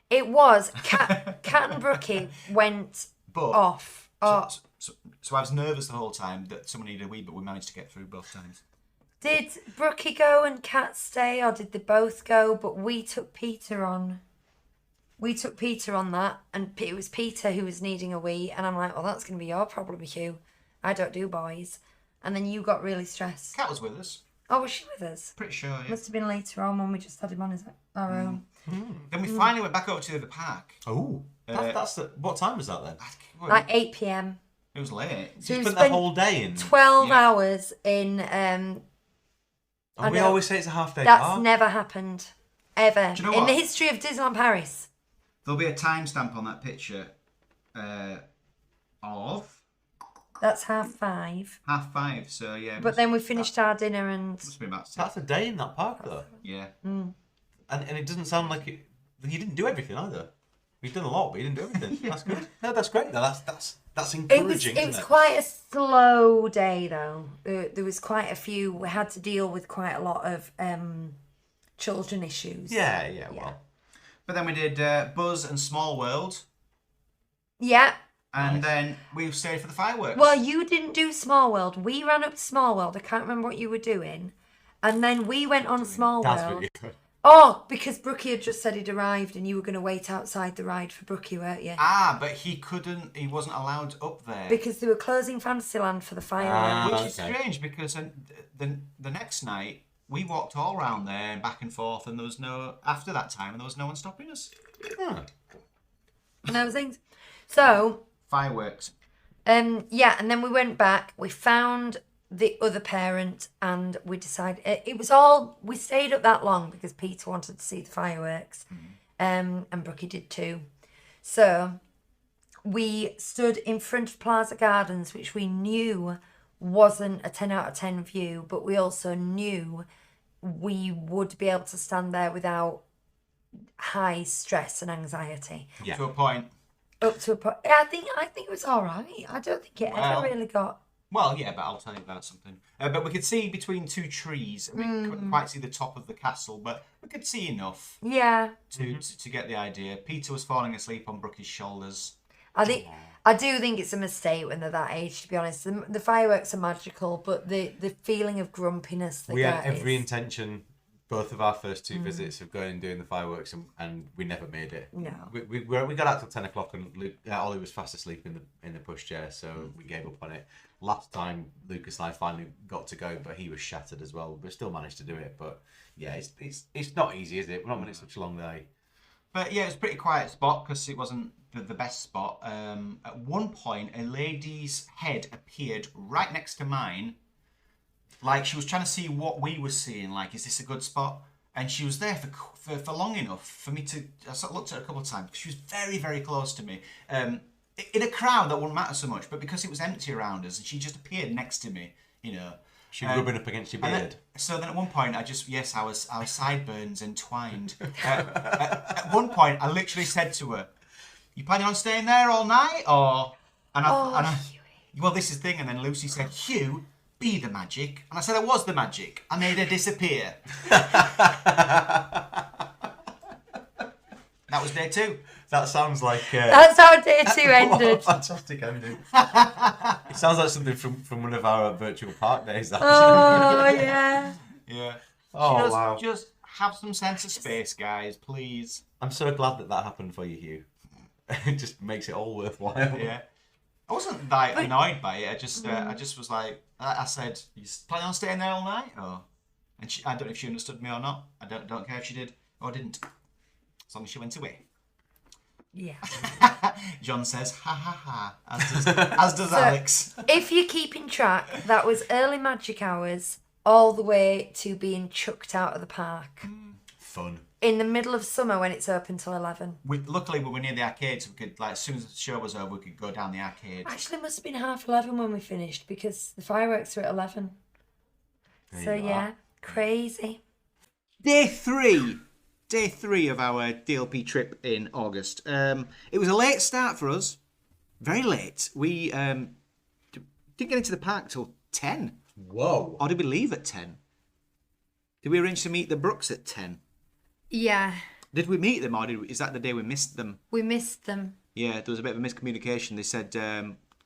It was. Cat and Brookie went off. So I was nervous the whole time that someone needed a wee, but we managed to get through both times. Did Brookie go and Cat stay, or did they both go? But we took Peter on. We took Peter on that, and it was Peter who was needing a wee, and I'm like, well, that's going to be your problem, Hugh. I don't do boys. And then you got really stressed. Cat was with us. Oh, was she with us? Pretty sure, yeah. Must have been later on when we just had him on our own. Then we finally went back over to the park. Oh, that's what time was that then? Like 8 p.m. It was late. So you spent the whole day in 12 hours in. And we always say it's a half-day That's park. never happened ever Do you know in what? the history of Disneyland Paris. There'll be a timestamp on that picture of That's 5:30. 5:30. So yeah. But then we finished our dinner and. Must be about 6. That's a day in that park though. Yeah. And it doesn't sound like it. You didn't do everything either. You've done a lot, but you didn't do everything. That's good. No, that's great. No, that's encouraging. It was quite a slow day though. There was quite a few. We had to deal with quite a lot of children issues. Yeah. Well. But then we did Buzz and Small World. Yeah. And then we stayed for the fireworks. Well, you didn't do Small World. We ran up to Small World. I can't remember what you were doing. And then we went on Small That's World. really good. Oh, because Brookie had just said he'd arrived and you were going to wait outside the ride for Brookie, weren't you? But he wasn't allowed up there. Because they were closing Fantasyland for the fireworks. Which is strange because the next night we walked all around there and back and forth, and there was after that time, and there was no one stopping us. And those things. So fireworks. And then we went back. We found the other parent, and we decided we stayed up that long because Peter wanted to see the fireworks, and Brookie did too. So we stood in front of Plaza Gardens, which we knew wasn't a 10 out of 10 view, but we also knew we would be able to stand there without high stress and anxiety. To a point. Up to a point. I think it was all right. I don't think it ever really got. Well, yeah, but I'll tell you about something. But we could see between two trees. We couldn't quite see the top of the castle, but we could see enough Yeah. to get the idea. Peter was falling asleep on Brookie's shoulders. I do think it's a mistake when they're that age, to be honest. The fireworks are magical, but the feeling of grumpiness that We had every intention, both of our first two visits, of going and doing the fireworks, and we never made it. No. We got out till 10 o'clock, and Ollie was fast asleep in the pushchair, so we gave up on it. Last time, Lucas and I finally got to go, but he was shattered as well. We still managed to do it, but yeah, it's not easy, is it? We're not on it such a long day. But yeah, it was a pretty quiet spot because it wasn't the best spot. At one point, a lady's head appeared right next to mine. Like she was trying to see what we were seeing. Like, is this a good spot? And she was there for long enough for me to. I sort of looked at her a couple of times because she was very, very close to me. In a crowd that wouldn't matter so much, but because it was empty around us, and she just appeared next to me, you know. She was rubbing up against your beard. So then at one point, I was sideburns entwined. At one point, I literally said to her, "You planning on staying there all night, or?" Well, this is the thing. And then Lucy said, "Hugh, be the magic." And I said, "I was the magic. I made her disappear." That was day 2. That sounds like... That's how day 2 ended. What a fantastic ending. It sounds like something from one of our virtual park days. Actually. Oh, yeah. Yeah. Oh, wow. Just have some sense of space, guys, please. I'm so glad that happened for you, Hugh. It just makes it all worthwhile. Yeah. I wasn't that annoyed by it. I just was like, I said, "You planning on staying there all night?" And I don't know if she understood me or not. I don't care if she did or didn't. As long as she went away. Yeah. John says, "Ha ha ha," as does Alex. If you're keeping track, that was early magic hours all the way to being chucked out of the park. Fun. In the middle of summer when it's open till 11. Luckily, we were near the arcade, so we could, like, as soon as the show was over, we could go down the arcade. Actually, it must have been 11:30 when we finished because the fireworks were at 11. So yeah, crazy. Day 3 of our DLP trip in August. It was a late start for us. Very late. We didn't get into the park till 10. Whoa. Or did we leave at 10? Did we arrange to meet the Brooks at 10? Yeah. Did we meet them, or is that the day we missed them? We missed them. Yeah, there was a bit of a miscommunication. They said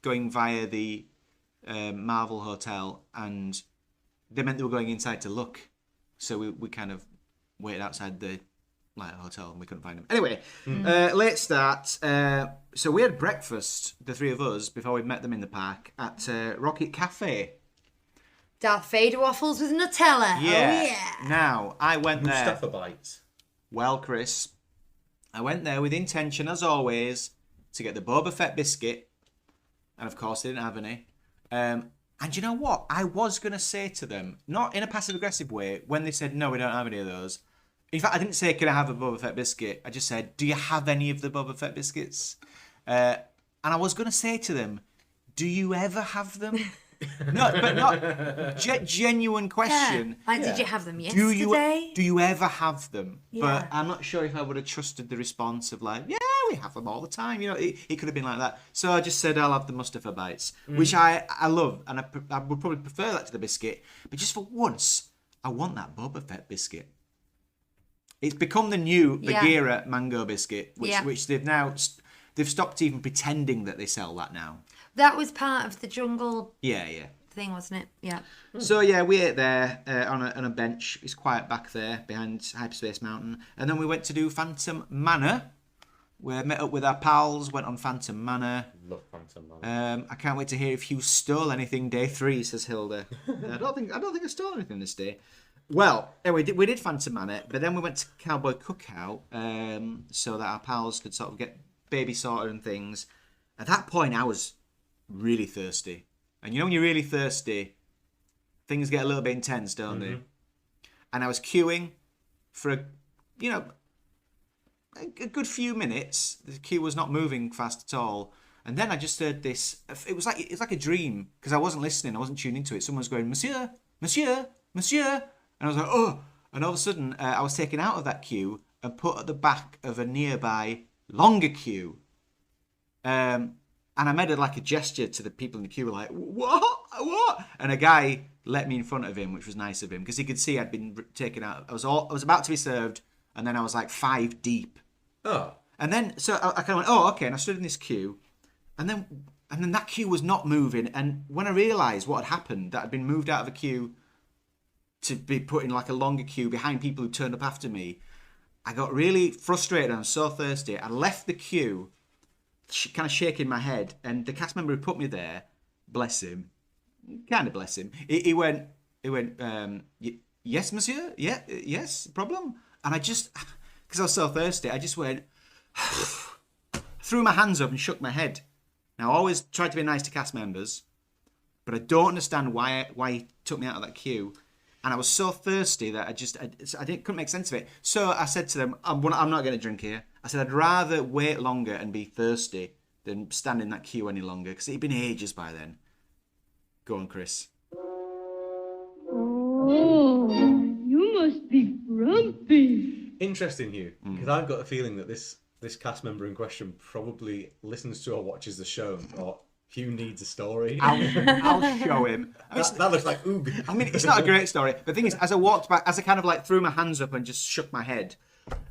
going via the Marvel Hotel, and they meant they were going inside to look. So we kind of waited outside the hotel and we couldn't find them. Anyway, late start. So we had breakfast, the 3 of us, before we met them in the park at Rocket Cafe. Darth Vader waffles with Nutella. Yeah. Oh, yeah. Now, I went there. Mustafa bites. Well, Chris, I went there with intention, as always, to get the Boba Fett biscuit. And of course, they didn't have any. And you know what? I was going to say to them, not in a passive-aggressive way, when they said, "No, we don't have any of those." In fact, I didn't say, "Can I have a Boba Fett biscuit?" I just said, "Do you have any of the Boba Fett biscuits?" And I was going to say to them, "Do you ever have them?" No, but not genuine question. Yeah. Like, did you have them yesterday? Do you ever have them? Yeah. But I'm not sure if I would have trusted the response of like, "Yeah, we have them all the time." You know, it could have been like that. So I just said, "I'll have the Mustafa bites," which I love, and I would probably prefer that to the biscuit. But just for once, I want that Boba Fett biscuit. It's become the new Bagheera mango biscuit, which they've stopped even pretending that they sell that now. That was part of the jungle Yeah. thing, wasn't it? Yeah. So yeah, we ate there on a bench. It's quiet back there behind Hyperspace Mountain, and then we went to do Phantom Manor. We met up with our pals, went on Phantom Manor. Love Phantom Manor. I can't wait to hear if you stole anything day 3, says Hilda. I don't think I stole anything this day. Well, anyway, we did Phantom Manor, but then we went to Cowboy Cookout so that our pals could sort of get baby sorted and things. At that point, I was really thirsty. And you know when you're really thirsty, things get a little bit intense, don't they? And I was queuing for a good few minutes. The queue was not moving fast at all. And then I just heard this. It was like a dream because I wasn't listening. I wasn't tuning into it. Someone was going, "Monsieur, Monsieur, Monsieur," and I was like, "Oh!" And all of a sudden, I was taken out of that queue and put at the back of a nearby longer queue. And And I made a gesture to the people in the queue, like, what? And a guy let me in front of him, which was nice of him, because he could see I'd been taken out. I was about to be served, and then I was like 5 deep. Oh. And then, so I kind of went, oh, okay, and I stood in this queue, and then that queue was not moving, and when I realised what had happened, that I'd been moved out of a queue to be put in like a longer queue behind people who turned up after me, I got really frustrated. I was so thirsty. I left the queue, kind of shaking my head, and the cast member who put me there, bless him, kind of bless him, he went, yes, monsieur, yeah, yes, problem. And I just, because I was so thirsty, I just went, threw my hands up and shook my head. Now, I always tried to be nice to cast members, but I don't understand why he took me out of that queue. And I was so thirsty that couldn't make sense of it. So I said to them, I'm not going to drink here. I said, I'd rather wait longer and be thirsty than stand in that queue any longer, because it'd been ages by then. Go on, Chris. Oh, you must be grumpy. Interesting, Hugh, because I've got a feeling that this cast member in question probably listens to or watches the show and thought, Hugh needs a story. I'll show him. That looks like oog. I mean, it's not a great story. The thing is, as I walked back, as I kind of like threw my hands up and just shook my head,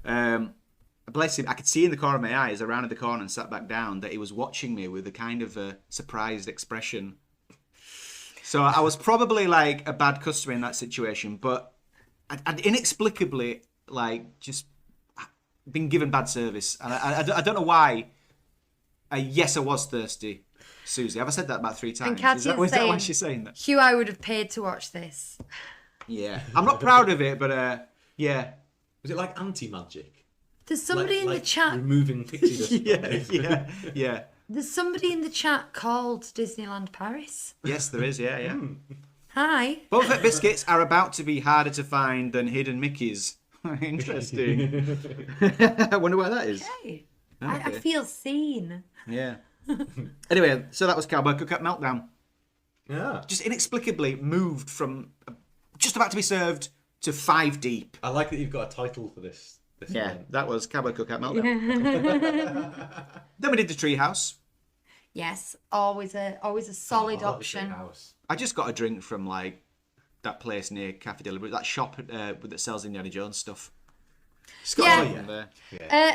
bless him, I could see in the corner of my eye as I rounded the corner and sat back down that he was watching me with a kind of a surprised expression. So I was probably like a bad customer in that situation, but I'd inexplicably just been given bad service. And I don't know why. Yes, I was thirsty. Susie, have I said that about 3 times? And Katya's is that why saying, she's saying that? Hugh, I would have paid to watch this. Yeah. I'm not proud of it, but yeah. Was it like anti-magic? There's somebody in the chat. Removing pixie dust. Yeah. There's somebody in the chat called Disneyland Paris. Yes, there is, yeah. Hi. Boba Fett biscuits are about to be harder to find than hidden Mickeys. Interesting. I wonder where that is. Hey. I feel seen. Yeah. Anyway, so that was Cowboy Cookout Meltdown. Yeah. Just inexplicably moved from just about to be served to 5 deep. I like that you've got a title for this Yeah, event. that was Cowboy Cookout Meltdown. Then we did the Treehouse. Yes, always a solid Oh, option. House. I just got a drink from like that place near Cafe Delivery, that shop that sells Indiana Jones stuff. Just got Yeah. a drink from there.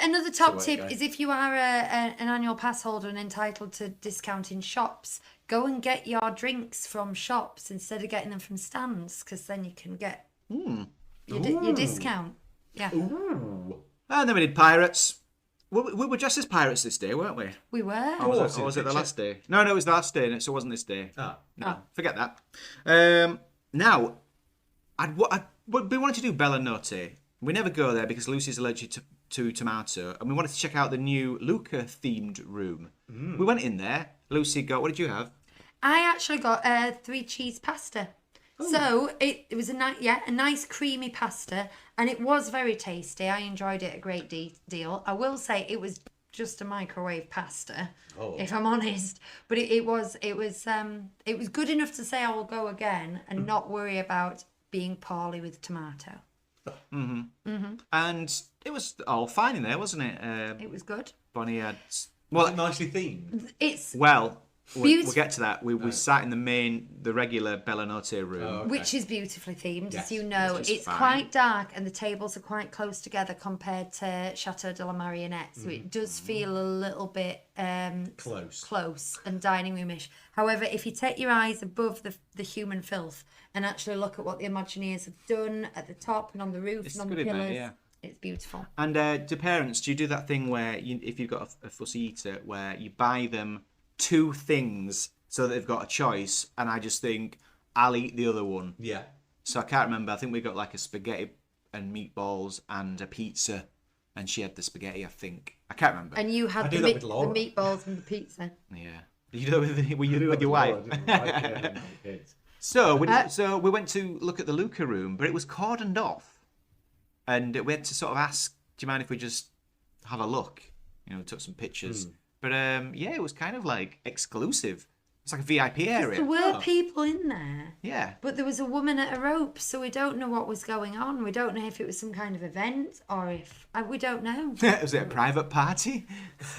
Another top way to tip go. is if you are an annual pass holder and entitled to discount in shops, go and get your drinks from shops instead of getting them from stands, because then you can get your discount. Yeah, Ooh. And then we did Pirates. We were dressed as pirates this day, weren't we? we were. Or was it the last day? No, it was the last day, so it wasn't this day. Ah. No, forget that. Now, we wanted to do Bella Notte. We never go there because Lucy's allergic to tomato, and we wanted to check out the new Luca-themed room. We went in there. Lucy got, what did you have? I actually got 3 cheese pasta. So it was a nice creamy pasta, and it was very tasty. I enjoyed it a great deal. I will say it was just a microwave pasta, if I'm honest. But it was good enough to say I will go again and not worry about being poorly with tomato. And it was all fine in there, wasn't it? It was good. Bonnie had... Was it nicely themed? It's Well, we'll Beautiful. get to that. We sat in the regular Bella Notte room. Oh, okay. which is beautifully themed, Yes, as you know. which is It's fine. quite dark and the tables are quite close together compared to Chateau de la Marionette, so it does feel a little bit close and dining roomish. However, if you take your eyes above the human filth and actually look at what the Imagineers have done at the top and on the roof It's and on the good, isn't it? pillars, Yeah. it's beautiful. And do parents, do you do that thing where if you've got a fussy eater, where you buy them 2 things so that they've got a choice, and I just think, I'll eat the other one. Yeah. So I can't remember. I think we got like a spaghetti and meatballs and a pizza, and she had the spaghetti, I think. I can't remember. And you had I the, do that with Laura. meatballs and the pizza. Yeah. Did you do it with your wife? Kids. So we went to look at the Luca room, but it was cordoned off, and we had to sort of ask, "Do you mind if we just have a look?" You know, took some pictures. But yeah, it was kind of like exclusive. It's like a VIP area. There were people in there. Yeah. But there was a woman at a rope, so we don't know what was going on. We don't know if it was some kind of event or if... we don't know. Was it a private party?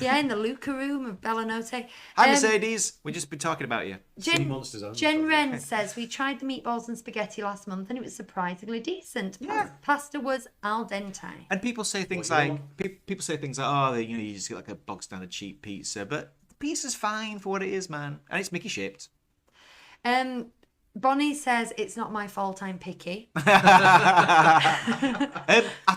Yeah, in the Luca room of Bellanote. Hi, Mercedes. We've just been talking about you. Sea monsters only. Jen Wren says, we tried the meatballs and spaghetti last month and it was surprisingly decent. Yeah. Pasta was al dente. And people say things like, oh, you just get like a bog standard cheap pizza, but the pizza's fine for what it is, man, and it's Mickey shaped. Bonnie says it's not my fault. I'm picky. I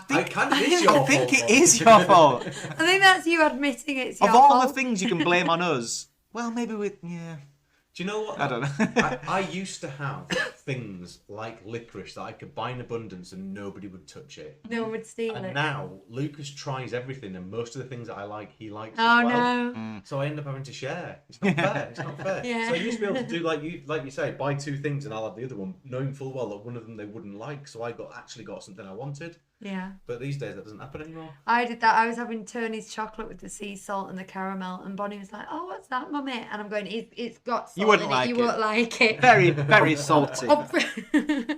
think It kind of is your fault. I think it is your fault. I think that's you admitting it's your Of all fault. the things you can blame on us, well, maybe yeah. Do you know what? I don't know. I used to have things like licorice that I could buy in abundance and nobody would touch it. No one would steal And it. now Lucas tries everything, and most of the things that I like, he likes Oh as well. no. So I end up having to share. It's not fair. It's not fair. Yeah. So I used to be able to do like you say, buy two things and I'll have the other one, knowing full well that one of them they wouldn't like. So I actually got something I wanted. Yeah. But these days that doesn't happen anymore. I did that. I was having Tony's chocolate with the sea salt and the caramel, and Bonnie was like, "Oh, what's that, Mummy?" And I'm going, "It's got salt You wouldn't in it. like You it. won't like it." Very, very salty. Oh.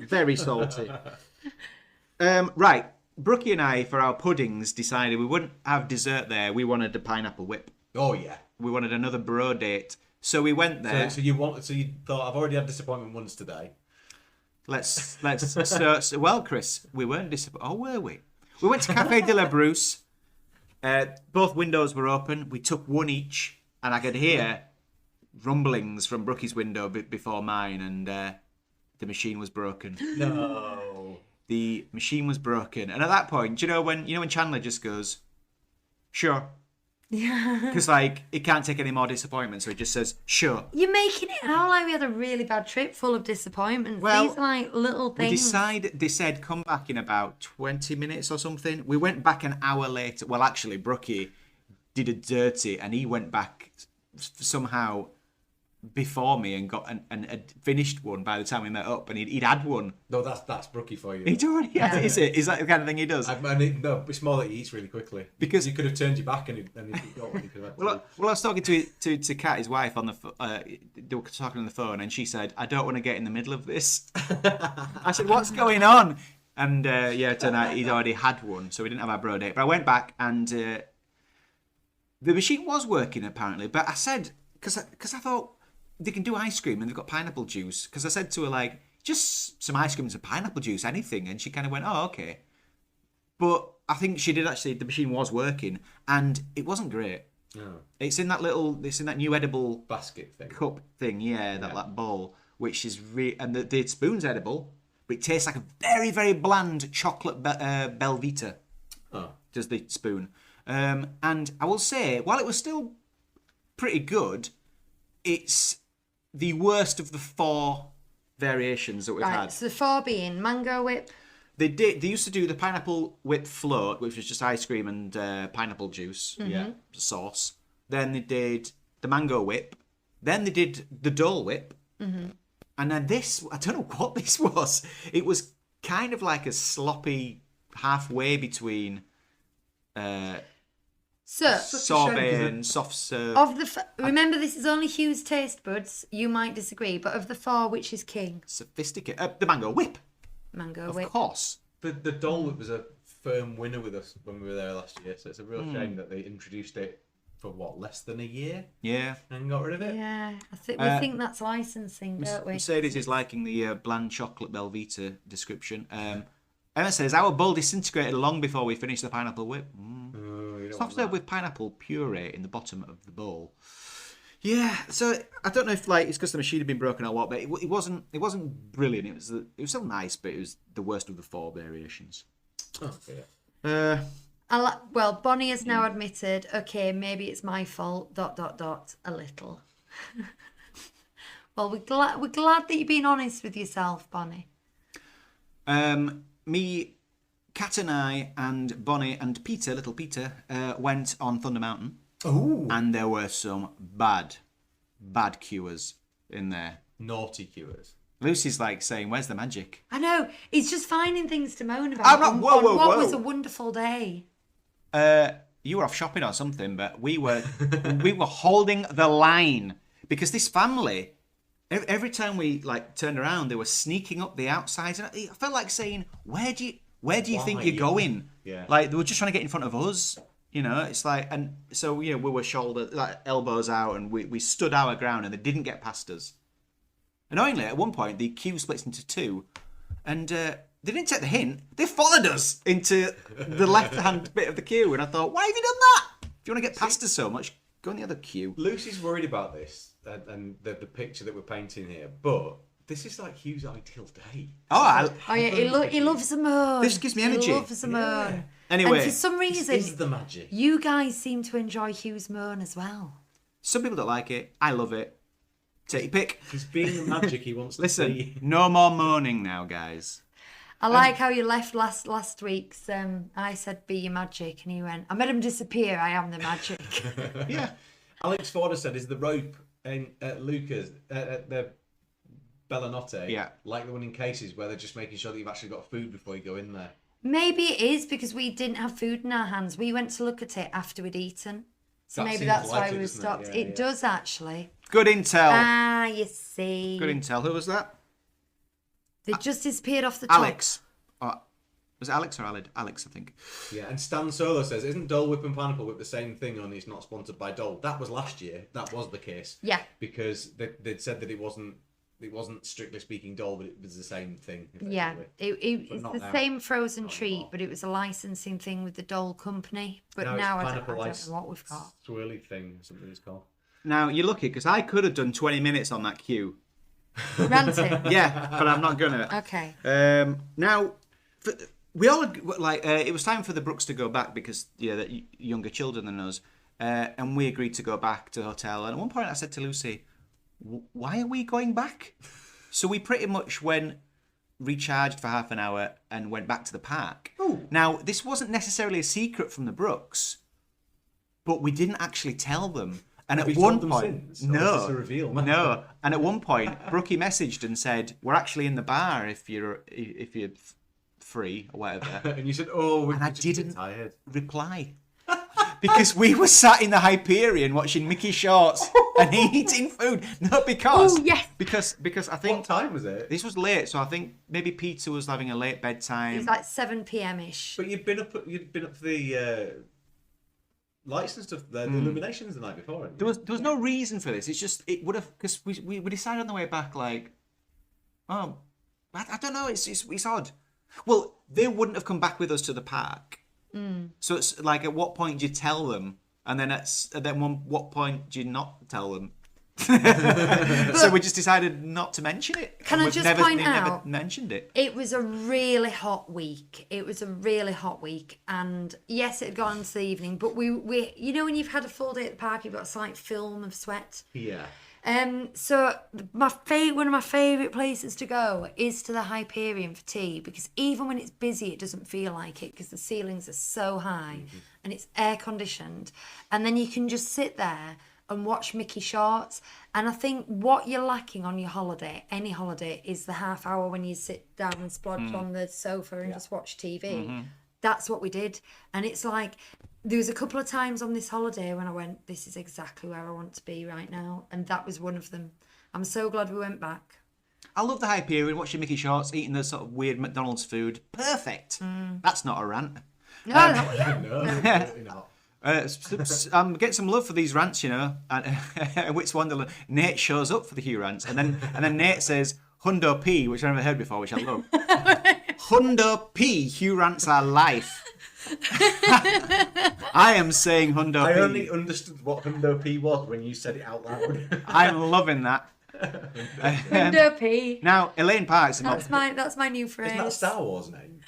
Very salty. Right. Brookie and I, for our puddings, decided we wouldn't have dessert there. We wanted a pineapple whip. Oh yeah. We wanted another bro date. So we went there. So you thought I've already had disappointment once today. Let's well, Chris, we weren't disappointed. Oh, were we? We went to Cafe de la Bruce. Both windows were open. We took one each, and I could hear rumblings from Brookie's window before mine, and the machine was broken. No. The machine was broken, and at that point, when Chandler just goes, "Sure," Yeah. because like it can't take any more disappointment, so he just says, "Sure." You're making it out like we had a really bad trip full of disappointments. Well, These are like little We things. they said come back in about 20 minutes or something. We went back an hour later. Well, actually, Brookie did a dirty, and he went back somehow before me and got and had finished one by the time we met up, and he'd had one. No, that's Brookie for you. He'd already had it, is it? Is that the kind of thing he does? No, it's more that he eats really quickly. Because you could have turned your back and he got what he could have. Well, I was talking to Kat, his wife, on they were talking on the phone, and she said, "I don't want to get in the middle of this." I said, "What's going on?" And it turned out he'd already had one, so we didn't have our bro date. But I went back, and the machine was working apparently. But I said, because I thought they can do ice cream and they've got pineapple juice. Because I said to her, like, just some ice cream and some pineapple juice, anything. And she kind of went, "Oh, okay." But I think she did actually. The machine was working, and it wasn't great. No. It's in that new edible Basket thing. cup thing, that bowl, which is and the spoon's edible, but it tastes like a very, very bland chocolate Belvita. Oh. Does the spoon? And I will say, while it was still pretty good, it's the worst of the 4 variations that we've Right, had. so the 4 being mango whip. They used to do the pineapple whip float, which was just ice cream and pineapple juice, sauce. Then they did the mango whip. Then they did the Dole whip. Mm-hmm. And then this, I don't know what this was. It was kind of like a sloppy halfway between sorbet and soft serve. Remember, this is only Hugh's taste buds. You might disagree, but of the 4, which is king? Sophisticated. The mango whip. Mango Of whip. course. The Dole Whip was a firm winner with us when we were there last year, so it's a real shame that they introduced it for less than a year Yeah. and got rid of it. Yeah, we think that's licensing, don't we? Mercedes is liking the bland chocolate Belvita description. Emma says, "Our bowl disintegrated long before we finished the pineapple whip." Soft serve with pineapple puree in the bottom of the bowl. Yeah, so I don't know if it's because the machine had been broken or what, but it wasn't brilliant. It was still nice, but it was the worst of the 4 variations. Oh, yeah. Well, Bonnie has now admitted, okay, maybe it's my fault, ... a little. Well, we're glad that you're being honest with yourself, Bonnie. Me, Kat and I and Bonnie and Peter, little Peter, went on Thunder Mountain. Ooh. And there were some bad cures in there. Naughty cures. Lucy's like saying, "Where's the magic?" I know, he's just finding things to moan about. I'm not- whoa, What whoa. was a wonderful day. You were off shopping or something, but we were holding the line because this family, every time we like turned around, they were sneaking up the outsides, and I felt like saying, "Where do you think you're going?" Yeah. Like they were just trying to get in front of us. You know, it's like, and so we were elbows out, and we stood our ground, and they didn't get past us. Annoyingly, at one point, the queue splits into two, and they didn't take the hint. They followed us into the left-hand bit of the queue, and I thought, why have you done that? If you want to get past us so much, go in the other queue. Lucy's worried about this and the picture that we're painting here, but this is like Hugh's ideal day. Oh yeah, he loves the moon. This gives me energy. He loves the moon. Anyway, And for some reason, This is the magic. you guys seem to enjoy Hugh's moon as well. some people don't like it. I love it. Take your pick. He's being the magic he wants to Listen, be. no more moaning now, guys. I like how you left last week's. I said, "Be your magic," and he went, "I made him disappear. I am the magic." Yeah. Alex Ford has said, is the rope in Lucas at the Bellanotte like the one in Cases where they're just making sure that you've actually got food before you go in there? Maybe it is because we didn't have food in our hands. We went to look at it after we'd eaten. So That maybe seems that's like why it, we were doesn't it? stopped. Yeah, It yeah. does actually. Good intel. Ah, you see. Good intel. Who was that? They just disappeared off the top. Alex. Was it Alex or Alid? Alex, I think. Yeah, and Stan Solo says, isn't Dole Whip and Pineapple Whip the same thing, only it's not sponsored by Dole? That was last year. That was the case. Yeah. Because they'd said that it wasn't strictly speaking Dole, but it was the same thing. Yeah, effectively. it's not the now. same frozen Not treat, anymore. but it was a licensing thing with the Dole company. But Now it's now I pineapple don't ice know what we've got. swirly thing, something it's called. Now, you're lucky, because I could have done 20 minutes on that queue. Ranting. Yeah, but I'm not going to. Okay. Now, we all like it was time for the Brooks to go back because the younger children than us, and we agreed to go back to the hotel. And at one point, I said to Lucy, "Why are we going back?" So we pretty much went, recharged for half an hour, and went back to the park. Ooh. Now, this wasn't necessarily a secret from the Brooks, but we didn't actually tell them. And Have at you one told them point, since? Or is this a reveal? no. And at one point, Brookie messaged and said, "We're actually in the bar if you're free or whatever." And you said, "Oh, we're And I just a bit didn't tired." reply because we were sat in the Hyperion watching Mickey Shorts and eating food. No, because Oh, yes. because I think What time was it? this was late, so I think maybe Peter was having a late bedtime. It was like 7 p.m. ish. But you'd been up for the lights and stuff, the illuminations the night before. hadn't you? There was no reason for this. It's just it would have because we decided on the way back like, oh, I don't know. It's odd. Well, they wouldn't have come back with us to the park. So it's like, at what point do you tell them, and then what point do you not tell them? So we just decided not to mention it. Can And I we've just never, point never out- mentioned it. It was a really hot week. And yes, it had gone into the evening, but we you know when you've had a full day at the park, you've got a slight film of sweat. Yeah. So one of my favourite places to go is to the Hyperion for tea, because even when it's busy, it doesn't feel like it because the ceilings are so high and it's air conditioned, and then you can just sit there and watch Mickey Shorts. And I think what you're lacking on your holiday, any holiday, is the half hour when you sit down and splodge on the sofa and just watch TV. That's what we did. And it's like, there was a couple of times on this holiday when I went, this is exactly where I want to be right now. And that was one of them. I'm so glad we went back. I love the Hyperion, watching Mickey Shorts, eating the sort of weird McDonald's food. Perfect. That's not a rant. No, No, definitely not. I'm getting some love for these rants, you know. And which one? Nate shows up for the Hugh rants, and then Nate says Hundo P, which I've never heard before, which I love. Hundo P, Hugh rants our life. I am saying Hundo I P. only understood what Hundo P was when you said it out loud. I'm loving that. Hundo P. Now, Elaine Parks. That's my new phrase. Isn't that a Star Wars name?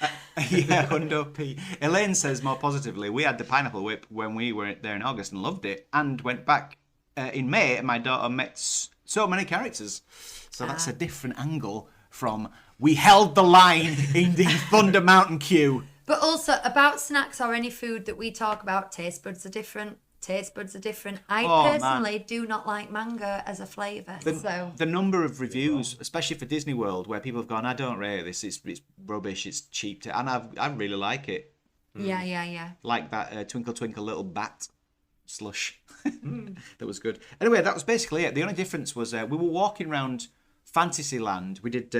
Yeah, Hundo P. Elaine says more positively, we had the pineapple whip when we were there in August and loved it, and went back in May, and my daughter met so many characters. So that's a different angle from we held the line in the Thunder Mountain queue. But also, about snacks or any food that we talk about, taste buds are different. I personally do not like mango as a flavour. The number of reviews, especially for Disney World, where people have gone, I don't rate this, it's rubbish, it's cheap, and I really like it. Yeah. Like that Twinkle Twinkle Little Bat. slush. That was good. Anyway, that was basically it. The only difference was we were walking around Fantasyland. We did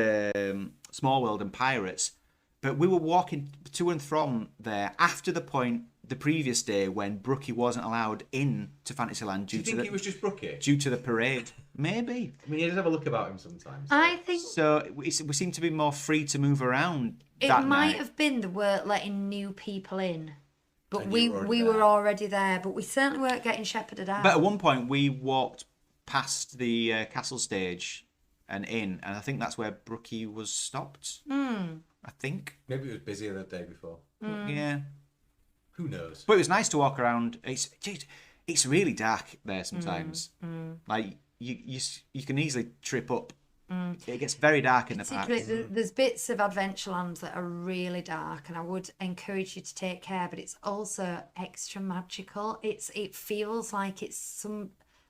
Small World and Pirates, but we were walking to and from there after the point the previous day when Brookie wasn't allowed in to Fantasyland Do you think it was just Brookie? due to the parade. Maybe. I mean, you just have a look about him sometimes. I think So we seem to be more free to move around. it that might night. have been the weren't letting new people in. But And we you were already were there. already there, but we certainly weren't getting shepherded out. But at one point we walked past the castle stage and in, and I think that's where Brookie was stopped. I think. Maybe it was busier the day before. Yeah. Who knows? But it was nice to walk around. It's really dark there sometimes. Like you can easily trip up. It gets very dark in the park. Particularly, there's bits of Adventureland that are really dark, and I would encourage you to take care. But it's also extra magical. It feels like it's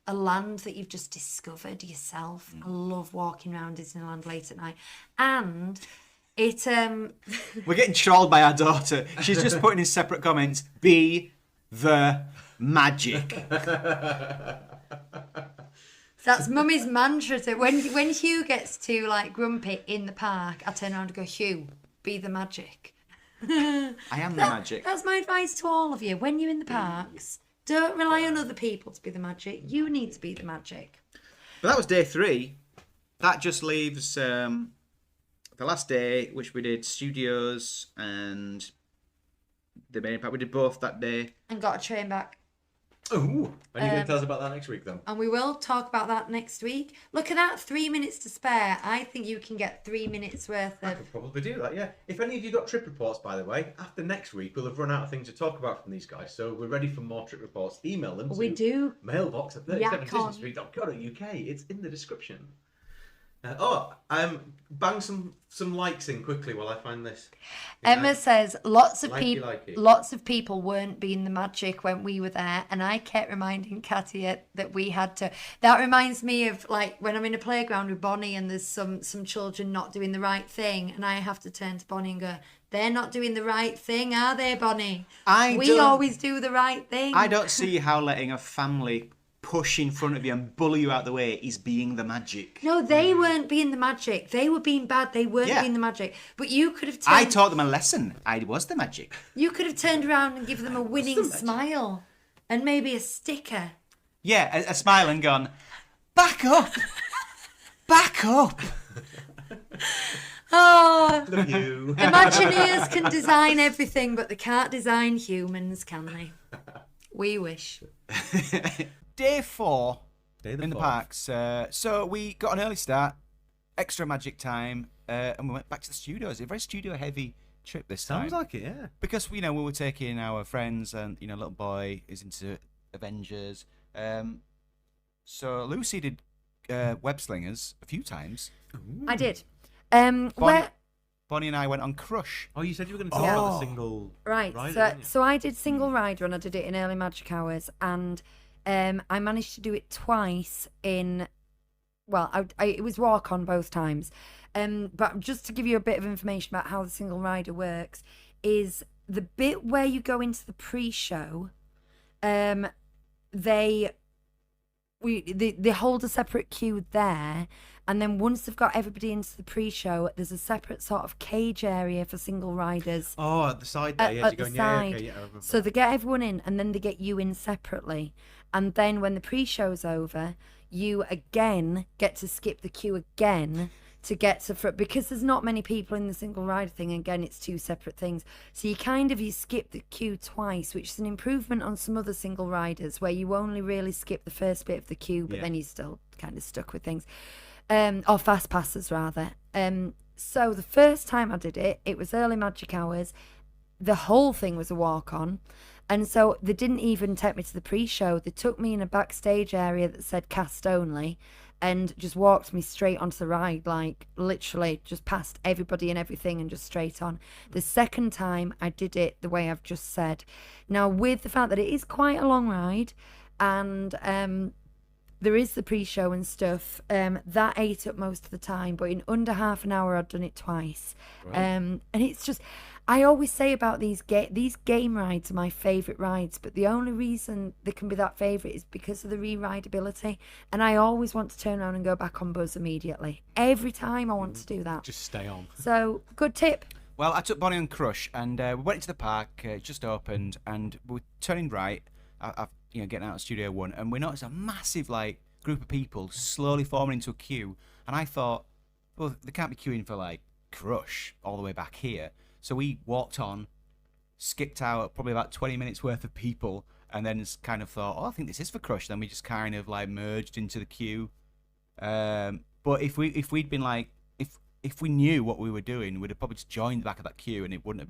a land that you've just discovered yourself. I love walking around Disneyland late at night, and it We're getting trolled by our daughter. She's just putting in separate comments. Be the magic. That's Mummy's mantra. To when Hugh gets too like grumpy in the park, I turn around and go, Hugh, be the magic. I am the magic. That's my advice to all of you. When you're in the parks, don't rely on other people to be the magic. You need to be the magic. But that was day 3. That just leaves the last day, which we did studios and the main park. We did both that day. And got a train back. Oh, are you going to tell us about that next week then? And we will talk about that next week. Look at that, 3 minutes to spare. I think you can get 3 minutes worth I of... could probably do that, yeah. If any of you got trip reports, by the way, after next week we'll have run out of things to talk about from these guys, so we're ready for more trip reports. Email them We to do. mailbox at Yakon. 37disneystreet.co.uk. It's in the description. Bang some likes in quickly while I find this. Emma says lots of Likey. lots of people weren't being the magic when we were there, and I kept reminding Katia that we had to. That reminds me of like when I'm in a playground with Bonnie and there's some children not doing the right thing, and I have to turn to Bonnie and go, "They're not doing the right thing, are they, Bonnie? We always do the right thing." I don't see how letting a family push in front of you and bully you out the way is being the magic. No, they weren't being the magic. They were being bad. They weren't Yeah. being the magic. But you could have turned... I taught them a lesson. I was the magic. You could have turned around and given them a winning smile and maybe a sticker. Yeah, a smile and gone, back up. Back up. Oh, Love you. Imagineers can design everything, but they can't design humans, can they? We wish. Day 4 Day the in the fourth. parks. So we got an early start, extra magic time, and we went back to the studios. A very studio heavy trip this time. Sounds like it, yeah. Because we were taking our friends and little boy is into Avengers. So Lucy did web slingers a few times. I did. Where... Bonnie and I went on Crush. Oh, you said you were going to talk about the single Right, rider, so, didn't you? so I did single rider and I did it in early magic hours, and I managed to do it twice in, well, it was walk on both times, but just to give you a bit of information about how the single rider works, is the bit where you go into the pre-show, they hold a separate queue there. And then once they've got everybody into the pre-show, there's a separate sort of cage area for single riders. Oh, at the side there, yeah, At you're the going, side. yeah, okay, yeah, I remember. So they get everyone in, and then they get you in separately. And then when the pre-show's over, you again get to skip the queue again to get to front, because there's not many people in the single rider thing. Again, it's 2 separate things. So you skip the queue twice, which is an improvement on some other single riders where you only really skip the first bit of the queue, but then you're still kind of stuck with things. Or fast passes rather. So the first time I did it, it was early magic hours. The whole thing was a walk on. And so they didn't even take me to the pre-show. They took me in a backstage area that said cast only and just walked me straight onto the ride, like literally just past everybody and everything and just straight on. The second time I did it the way I've just said. Now, with the fact that it is quite a long ride and there is the pre-show and stuff, that ate up most of the time, but in under half an hour I'd done it twice. Right. And it's just, I always say about these game rides are my favourite rides, but the only reason they can be that favourite is because of the re-rideability. And I always want to turn around and go back on Buzz immediately. Every time I want to do that. Just stay on. So, good tip. Well, I took Bonnie on Crush, and we went into the park. It just opened, and we were turning right. I've getting out of Studio One, and we noticed a massive group of people slowly forming into a queue. And I thought, well, they can't be queuing for Crush all the way back here. So we walked on, skipped out probably about 20 minutes worth of people, and then kind of thought, oh, I think this is for Crush. Then we just kind of merged into the queue. But if we'd been if we knew what we were doing, we'd have probably just joined the back of that queue, and it would have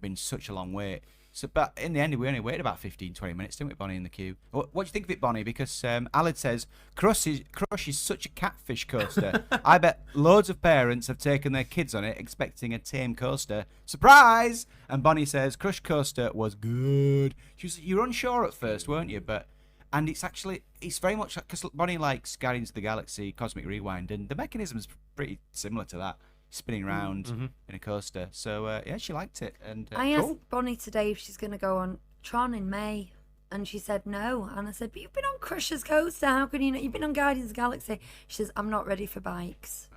been such a long wait. So, but in the end, we only waited about 15, 20 minutes, didn't we, Bonnie, in the queue? What do you think of it, Bonnie? Because Alad says, Crush is such a catfish coaster. I bet loads of parents have taken their kids on it expecting a tame coaster. Surprise! And Bonnie says, Crush coaster was good. You were unsure at first, weren't you? And it's very much, because Bonnie likes Guardians of the Galaxy, Cosmic Rewind, and the mechanism's pretty similar to that. Spinning around in a coaster. So, yeah, she liked it. And I asked Bonnie today if she's going to go on Tron in May, and she said no. And I said, but you've been on Crush's coaster. How can you not? You've been on Guardians of the Galaxy. She says, I'm not ready for bikes.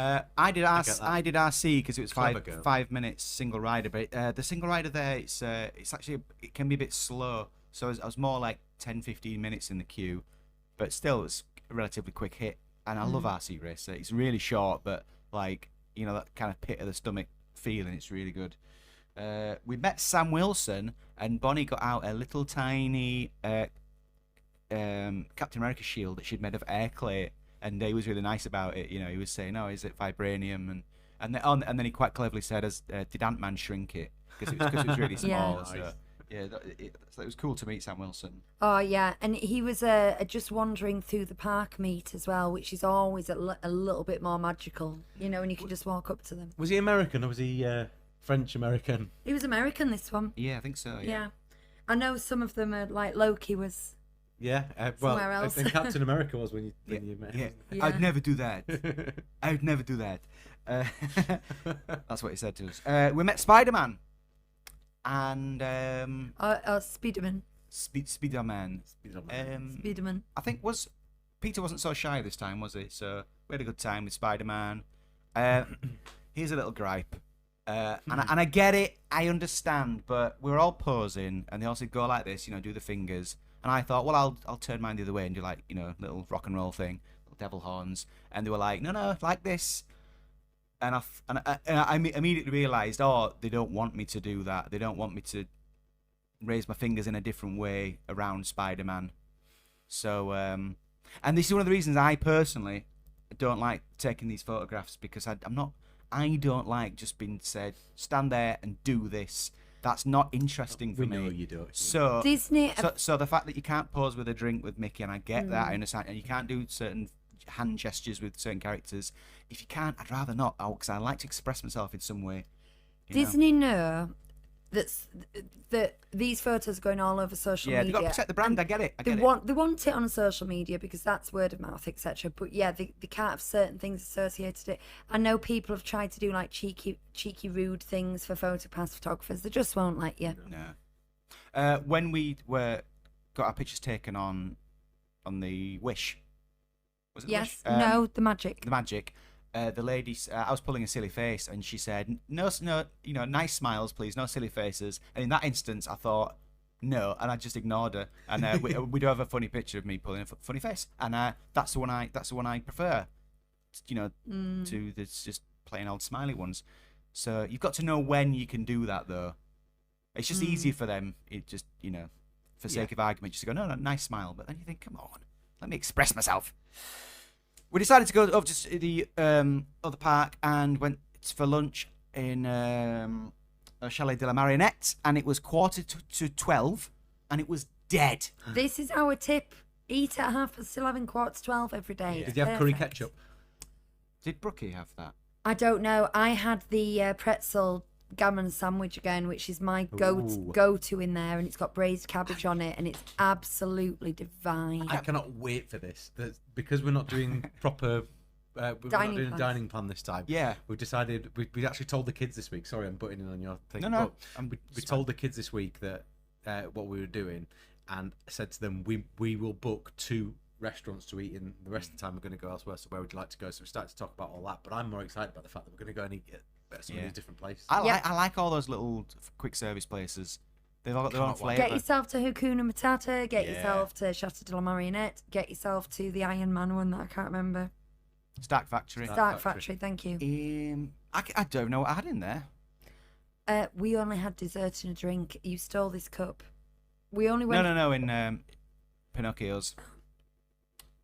I did RC because it was 5 minutes single rider. But the single rider there, it's actually, it can be a bit slow. So I was more like 10, 15 minutes in the queue. But still, it's a relatively quick hit. And I love RC Racer. It's really short, but that kind of pit of the stomach feeling, it's really good. We met Sam Wilson, and Bonnie got out a little tiny Captain America shield that she'd made of air clay, and he was really nice about it. He was saying, "Oh, is it vibranium?" And then he quite cleverly said, "Did Ant-Man shrink it?" Because it was really small. Yeah. So, yeah, it was cool to meet Sam Wilson. Oh, yeah. And he was just wandering through the park meet as well, which is always a little bit more magical, and you can just walk up to them. Was he American or was he French-American? He was American, this one. Yeah, I think so, yeah. I know some of them are like Loki was somewhere else. And Captain America was when you met him. Yeah. I'd never do that. I'd never do that. That's what he said to us. We met Spider-Man. And Spiderman. Spiderman. Spiderman. I think Peter wasn't so shy this time, was he? So we had a good time with Spider-Man. Here's a little gripe, and I get it, I understand, but we were all posing, and they all said go like this, do the fingers, and I thought, well, I'll turn mine the other way and do little rock and roll thing, little devil horns, and they were like, no, like this. And I immediately realised, they don't want me to do that. They don't want me to raise my fingers in a different way around Spider-Man. So, and this is one of the reasons I personally don't like taking these photographs, because I don't like just being said, stand there and do this. That's not interesting for me. We know you don't. So Disney. So the fact that you can't pose with a drink with Mickey, and I get that, I understand, and you can't do certain hand gestures with certain characters. If you can't, I'd rather not, because I like to express myself in some way. Disney know that these photos are going all over social media. Yeah, they've got to protect the brand. I get it. They want it on social media because that's word of mouth, etc. But yeah, they can't have certain things associated it. I know people have tried to do cheeky, rude things for photopass photographers. They just won't let you. No. When we got our pictures taken on the Wish. Was it yes. the Wish? No, the Magic. The Magic. The lady, I was pulling a silly face, and she said, "No, nice smiles, please, no silly faces." And in that instance, I thought, no, and I just ignored her. And we do have a funny picture of me pulling a funny face, and that's the one I prefer. To this just plain old smiley ones. So you've got to know when you can do that, though. It's just easier for them. It just for sake of argument, just to go, no, nice smile. But then you think, come on, let me express myself. We decided to go over to the other park and went for lunch in Chalet de la Marionnette, and it was 11:45, and it was dead. This is our tip. Eat at 11:30, 11:45 every day. Did you have curry ketchup? Did Brookie have that? I don't know. I had the pretzel gammon sandwich again, which is my go-to in there, and it's got braised cabbage on it, and it's absolutely divine. I cannot wait for this. Because we're not doing proper not Dining doing a plans. dining plan this time. Yeah. We've decided, we actually told the kids this week, sorry I'm butting in on your thing. No. but we told the kids this week that what we were doing, and said to them, we will book 2 restaurants to eat in. The rest of the time we're going to go elsewhere, so where would you like to go? So we started to talk about all that, but I'm more excited about the fact that we're going to go and eat at some of these different places. I like all those little quick service places. They've all got their own flavour. Get yourself to Hakuna Matata, get yourself to Chateau de la Marionette, get yourself to the Iron Man one that I can't remember. Stark Factory. Stark Factory, thank you. I don't know what I had in there. We only had dessert and a drink. You stole this cup. We only went... No, in Pinocchio's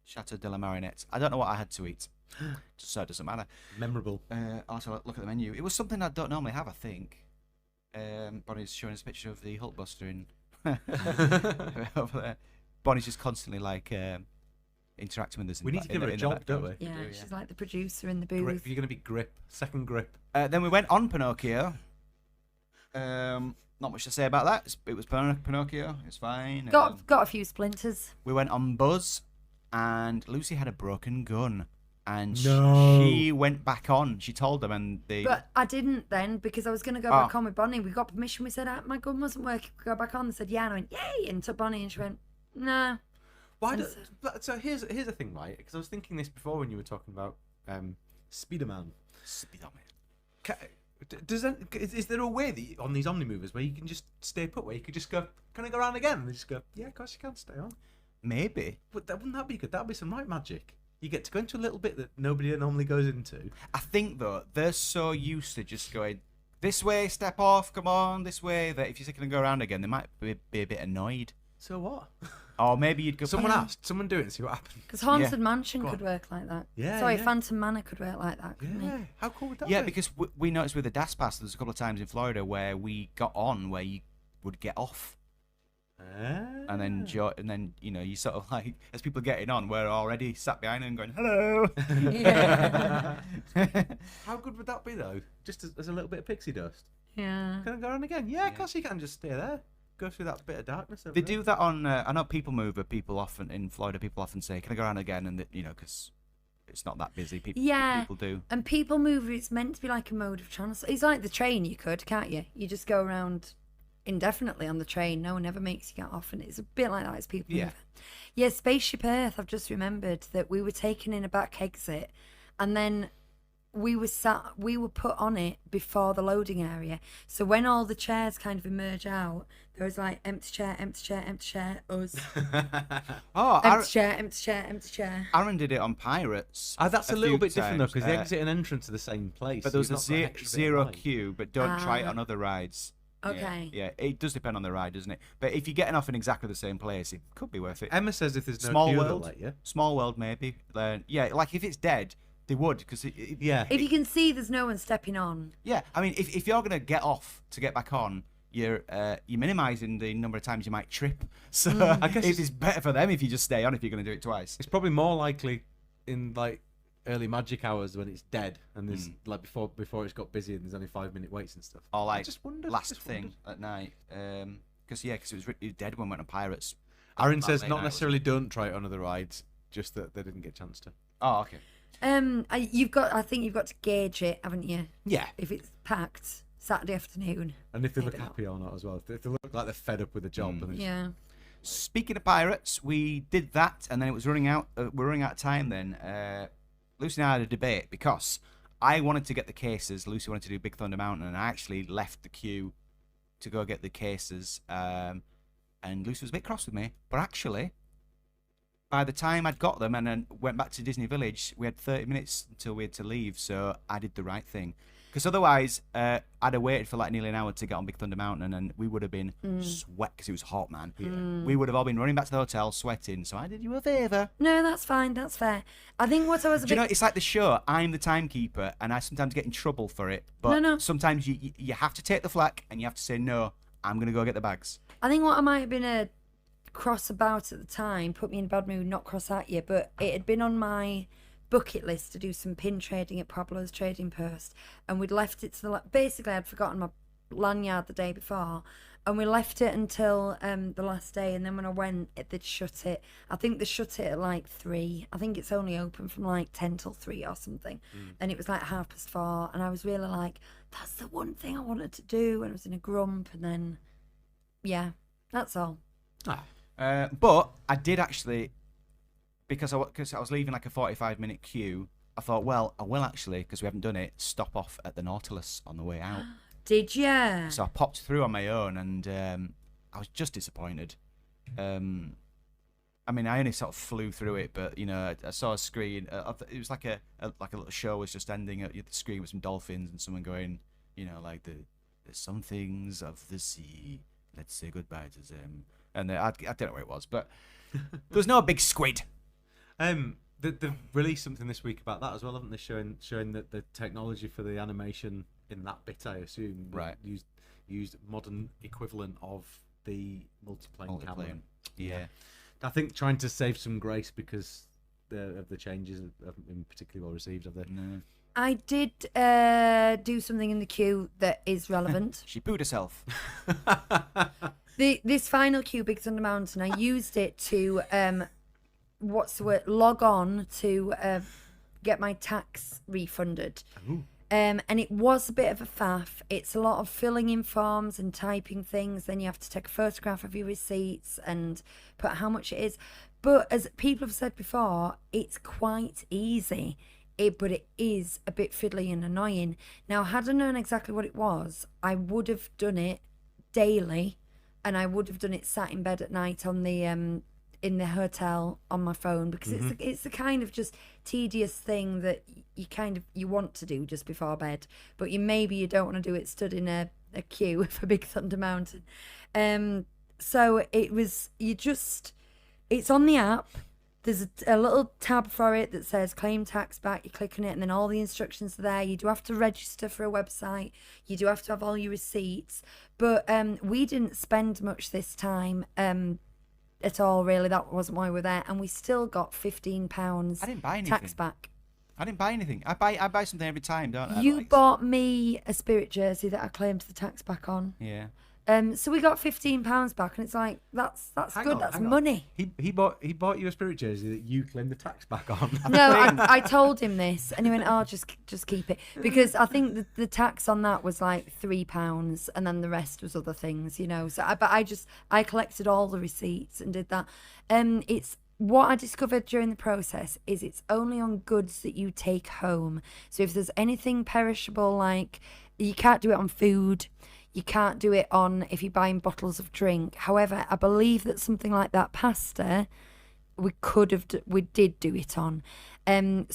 Chateau de la Marionette. I don't know what I had to eat, so it doesn't matter. Memorable. Also, look at the menu. It was something I don't normally have, I think. Bonnie's showing us a picture of the Hulkbuster in over there. Bonnie's just constantly like interacting with us. We need to give her a job, don't we? Yeah, she's like the producer in the booth. Grip. You're going to be Grip. Second Grip. Then we went on Pinocchio. Not much to say about that. It was Pinocchio. It's fine. Got a few splinters. We went on Buzz, and Lucy had a broken gun, and No. she went back on. She told them, and they. But I didn't then because I was going to go back on with Bonnie. We got permission. We said, my gun wasn't working. We go back on. They said, yeah. And I went, yay. And took Bonnie, and she went, no. Why do, so here's the thing, right? Because I was thinking this before when you were talking about Spider-Man. Is there a way that on these Omni movers where you can just stay put, where you could just go, can I go around again? And they just go, yeah, of course you can, stay on. Maybe. But wouldn't that be good? That'd be some right magic. You get to go into a little bit that nobody normally goes into. I think though they're so used to just going this way, step off, come on, this way, that if you're going to go around again, they might be a bit annoyed. So what? Or maybe you'd go. Someone do it and see what happens. Because Haunted Mansion could work like that. Yeah. Sorry, yeah. Phantom Manor could work like that, couldn't it? How cool would that be? Yeah, because we noticed with the DAS Pass, there's a couple of times in Florida where we got on where you would get off. And then you sort of like, as people are getting on, we're already sat behind them going, hello. Yeah. How good would that be though? Just as a little bit of pixie dust. Yeah. Can I go on again? Yeah, of course you can. Just stay there. Go through that bit of darkness. They do that on. I know People Mover. People often in Florida. People often say, "Can I go around again?" And because it's not that busy. People do. And People Mover, it's meant to be like a mode of transport. It's like the train. You could, can't you? You just go around indefinitely on the train. No one ever makes you get off, and it's a bit like that as People Mover. Yeah, Spaceship Earth. I've just remembered that we were taken in a back exit, and then we were put on it before the loading area. So when all the chairs kind of emerge out, there was like empty chair, empty chair, empty chair, us. Empty chair, empty chair, empty chair. Aaron did it on Pirates. That's a little bit different though, times. because the exit and entrance are the same place. But there was so a you've not got an extra bit of zero line. queue, but don't try it on other rides. Okay. Yeah, it does depend on the ride, doesn't it? But if you're getting off in exactly the same place, it could be worth it. Emma says if there's no Small queue, they'll World, let you. Small World, maybe. Like if it's dead, they would, because Yeah. If you can see there's no one stepping on. Yeah, I mean, if you're gonna get off to get back on, you're minimising the number of times you might trip. So I guess it's better for them if you just stay on if you're gonna do it twice. It's probably more likely in like early magic hours when it's dead and there's like before it's got busy and there's only 5-minute waits and stuff. Or like I just wondered, last thing at night, because it was dead when we went on Pirates. Aaron That says late not night, necessarily don't try it on other rides, just that they didn't get a chance to. Oh, okay. I think you've got to gauge it, haven't you? Yeah. If it's packed Saturday afternoon. And if they look Maybe not. happy or not as well. If they look like they're fed up with the job. And it's, Yeah. Speaking of Pirates, we did that, and then it was running out. We're running out of time. Then Lucy and I had a debate because I wanted to get the cases. Lucy wanted to do Big Thunder Mountain, and I actually left the queue to go get the cases. And Lucy was a bit cross with me, but actually, by the time I'd got them and then went back to Disney Village, we had 30 minutes until we had to leave, so I did the right thing. Because otherwise, I'd have waited for like nearly an hour to get on Big Thunder Mountain, and we would have been sweat because it was hot, man. Yeah. We would have all been running back to the hotel, sweating. So I did you a favour. No, that's fine. That's fair. I think what I was a Do bit... you know, it's like the show. I'm the timekeeper, and I sometimes get in trouble for it. But No. sometimes you have to take the flak, and you have to say, no, I'm going to go get the bags. I think what I might have been cross about at the time put me in a bad mood, not cross at you, but it had been on my bucket list to do some pin trading at Pablo's Trading Post, and we'd left it to the basically I'd forgotten my lanyard the day before, and we left it until the last day, and then when I went, they'd shut it. I think they shut it at like 3. I think it's only open from like 10 till 3 or something, and it was like 4:30, and I was really like, that's the one thing I wanted to do, and I was in a grump, and then yeah, that's all. But I did actually, because I was leaving like a 45-minute queue, I thought, well, I will actually, because we haven't done it, stop off at the Nautilus on the way out. Did ya? So I popped through on my own, and I was just disappointed. I mean, I only sort of flew through it, but you know, I saw a screen. It was like a little show was just ending at the screen with some dolphins and someone going, you know, like there's some things of the sea. Let's say goodbye to them. And I don't know where it was, but there was no big squid. They've released something this week about that as well, haven't they? Showing that the technology for the animation in that bit, I assume, right, used modern equivalent of the multiplane camera. Yeah, I think trying to save some grace because of the changes haven't been particularly well received, have they? No. I did do something in the queue that is relevant. She pooed herself. This final queue, Big Thunder Mountain, I used it to log on to get my tax refunded. And it was a bit of a faff. It's a lot of filling in forms and typing things. Then you have to take a photograph of your receipts and put how much it is. But as people have said before, it's quite easy. But it is a bit fiddly and annoying. Now, had I known exactly what it was, I would have done it daily, and I would have done it sat in bed at night on the in the hotel on my phone, because it's the kind of just tedious thing that you want to do just before bed, but you don't want to do it stood in a queue for Big Thunder Mountain. So it's on the app. There's a little tab for it that says claim tax back. You click on it, and then all the instructions are there. You do have to register for a website. You do have to have all your receipts. But we didn't spend much this time at all, really. That wasn't why we were there. And we still got £15 I didn't buy anything. tax back. I didn't buy anything. I buy something every time, don't I? You bought me a Spirit jersey that I claimed the tax back on. Yeah. So we got £15 back, and it's like that's good. That's money. He bought you a Spirit jersey that you claimed the tax back on. No, I told him this, and he went, "Oh, just keep it," because I think the tax on that was like £3, and then the rest was other things, you know. So, I collected all the receipts and did that. It's what I discovered during the process is it's only on goods that you take home. So if there's anything perishable, like you can't do it on food. You can't do it on if you're buying bottles of drink. However, I believe that something like that pasta, we did do it on. And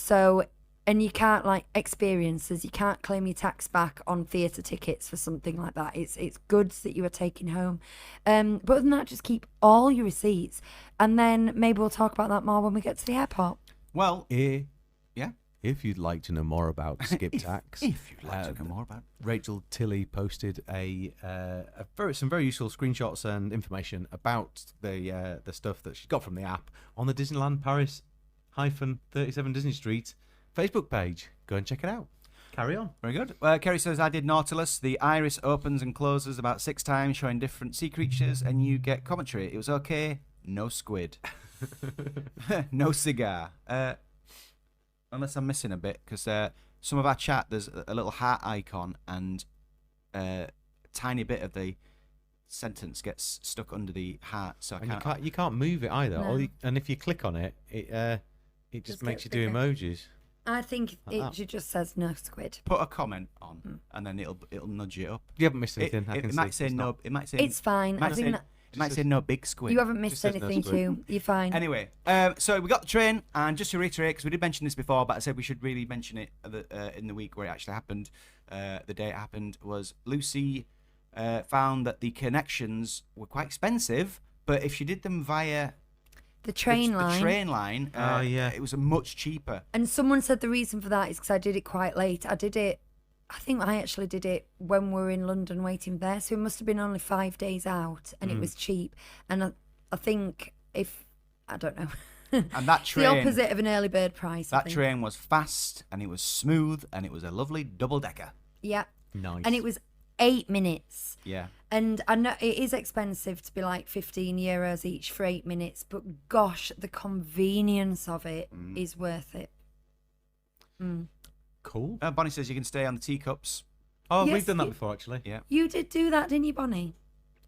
you can't, like, experiences, you can't claim your tax back on theatre tickets for something like that. It's goods that you are taking home. But other than that, just keep all your receipts. And then maybe we'll talk about that more when we get to the airport. Well, yeah. If you'd like to know more about skip tax, if you'd like to know more about it, Rachel Tilley posted some very useful screenshots and information about the stuff that she got from the app on the Disneyland Paris -37 Disney Street Facebook page. Go and check it out. Carry on. Very good. Kerry says, I did Nautilus. The iris opens and closes about 6 times, showing different sea creatures, and you get commentary. It was okay. No squid. No cigar. Unless I'm missing a bit, because some of our chat, there's a little heart icon, and a tiny bit of the sentence gets stuck under the heart. So you can't move it either. No. And if you click on it, it just makes you do emojis. I think it just says no squid. Put a comment on, and then it'll nudge it up. You haven't missed anything. It might say no. It might say it's fine. It might say no big squid. You haven't missed anything, Q. You're fine. Anyway, so we got the train, and just to reiterate, because we did mention this before, but I said we should really mention it in the week where it actually happened. The day it happened was Lucy found that the connections were quite expensive, but if she did them via the train line, it was much cheaper. And someone said the reason for that is because I did it quite late. I think I actually did it when we were in London waiting there, so it must have been only 5 days out, and it was cheap. And I think I don't know. And that train, the opposite of an early bird price. That train was fast, and it was smooth, and it was a lovely double-decker. Yeah. Nice. And it was 8 minutes. Yeah. And I know it is expensive to be like €15 each for 8 minutes, but gosh, the convenience of it is worth it. Cool. Bonnie says you can stay on the teacups. Oh, Yes, we've done that you- before, actually. Yeah. You did do that, didn't you, Bonnie?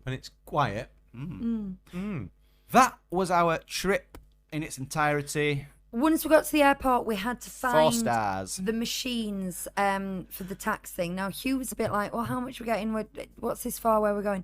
When it's quiet. That was our trip in its entirety. Once we got to the airport, we had to 4 find stars. the machines for the tax thing. Now, Hugh was a bit like, well, how much are we getting? What's this for? Where we're going?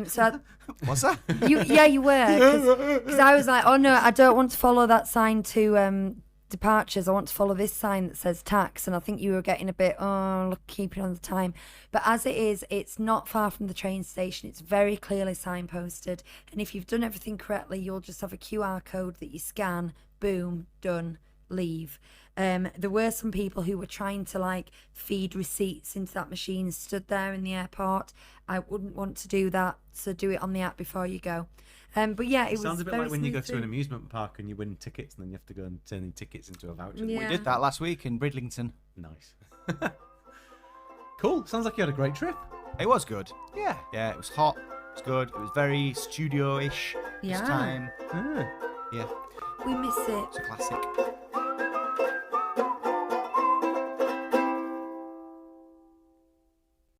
So What's that? you were. Because I was like, oh, no, I don't want to follow that sign to departures. I want to follow this sign that says tax. And I think you were getting a bit, look, keeping on the time. But as it is, it's not far from the train station. It's very clearly signposted. And if you've done everything correctly, you'll just have a QR code that you scan. Boom, done, leave. There were some people who were trying to like feed receipts into that machine stood there in the airport. I wouldn't want to do that, so do it on the app before you go. But yeah, it was Sounds a bit very like when you go smooth to an too. amusement park and you win tickets and then you have to go and turn the tickets into a voucher. Yeah. We did that last week in Bridlington. Nice. Cool. Sounds like you had a great trip. It was good. Yeah. Yeah, it was hot. It was good. It was very studio-ish this Yeah. time. Ah. Yeah, We miss it. it's a classic.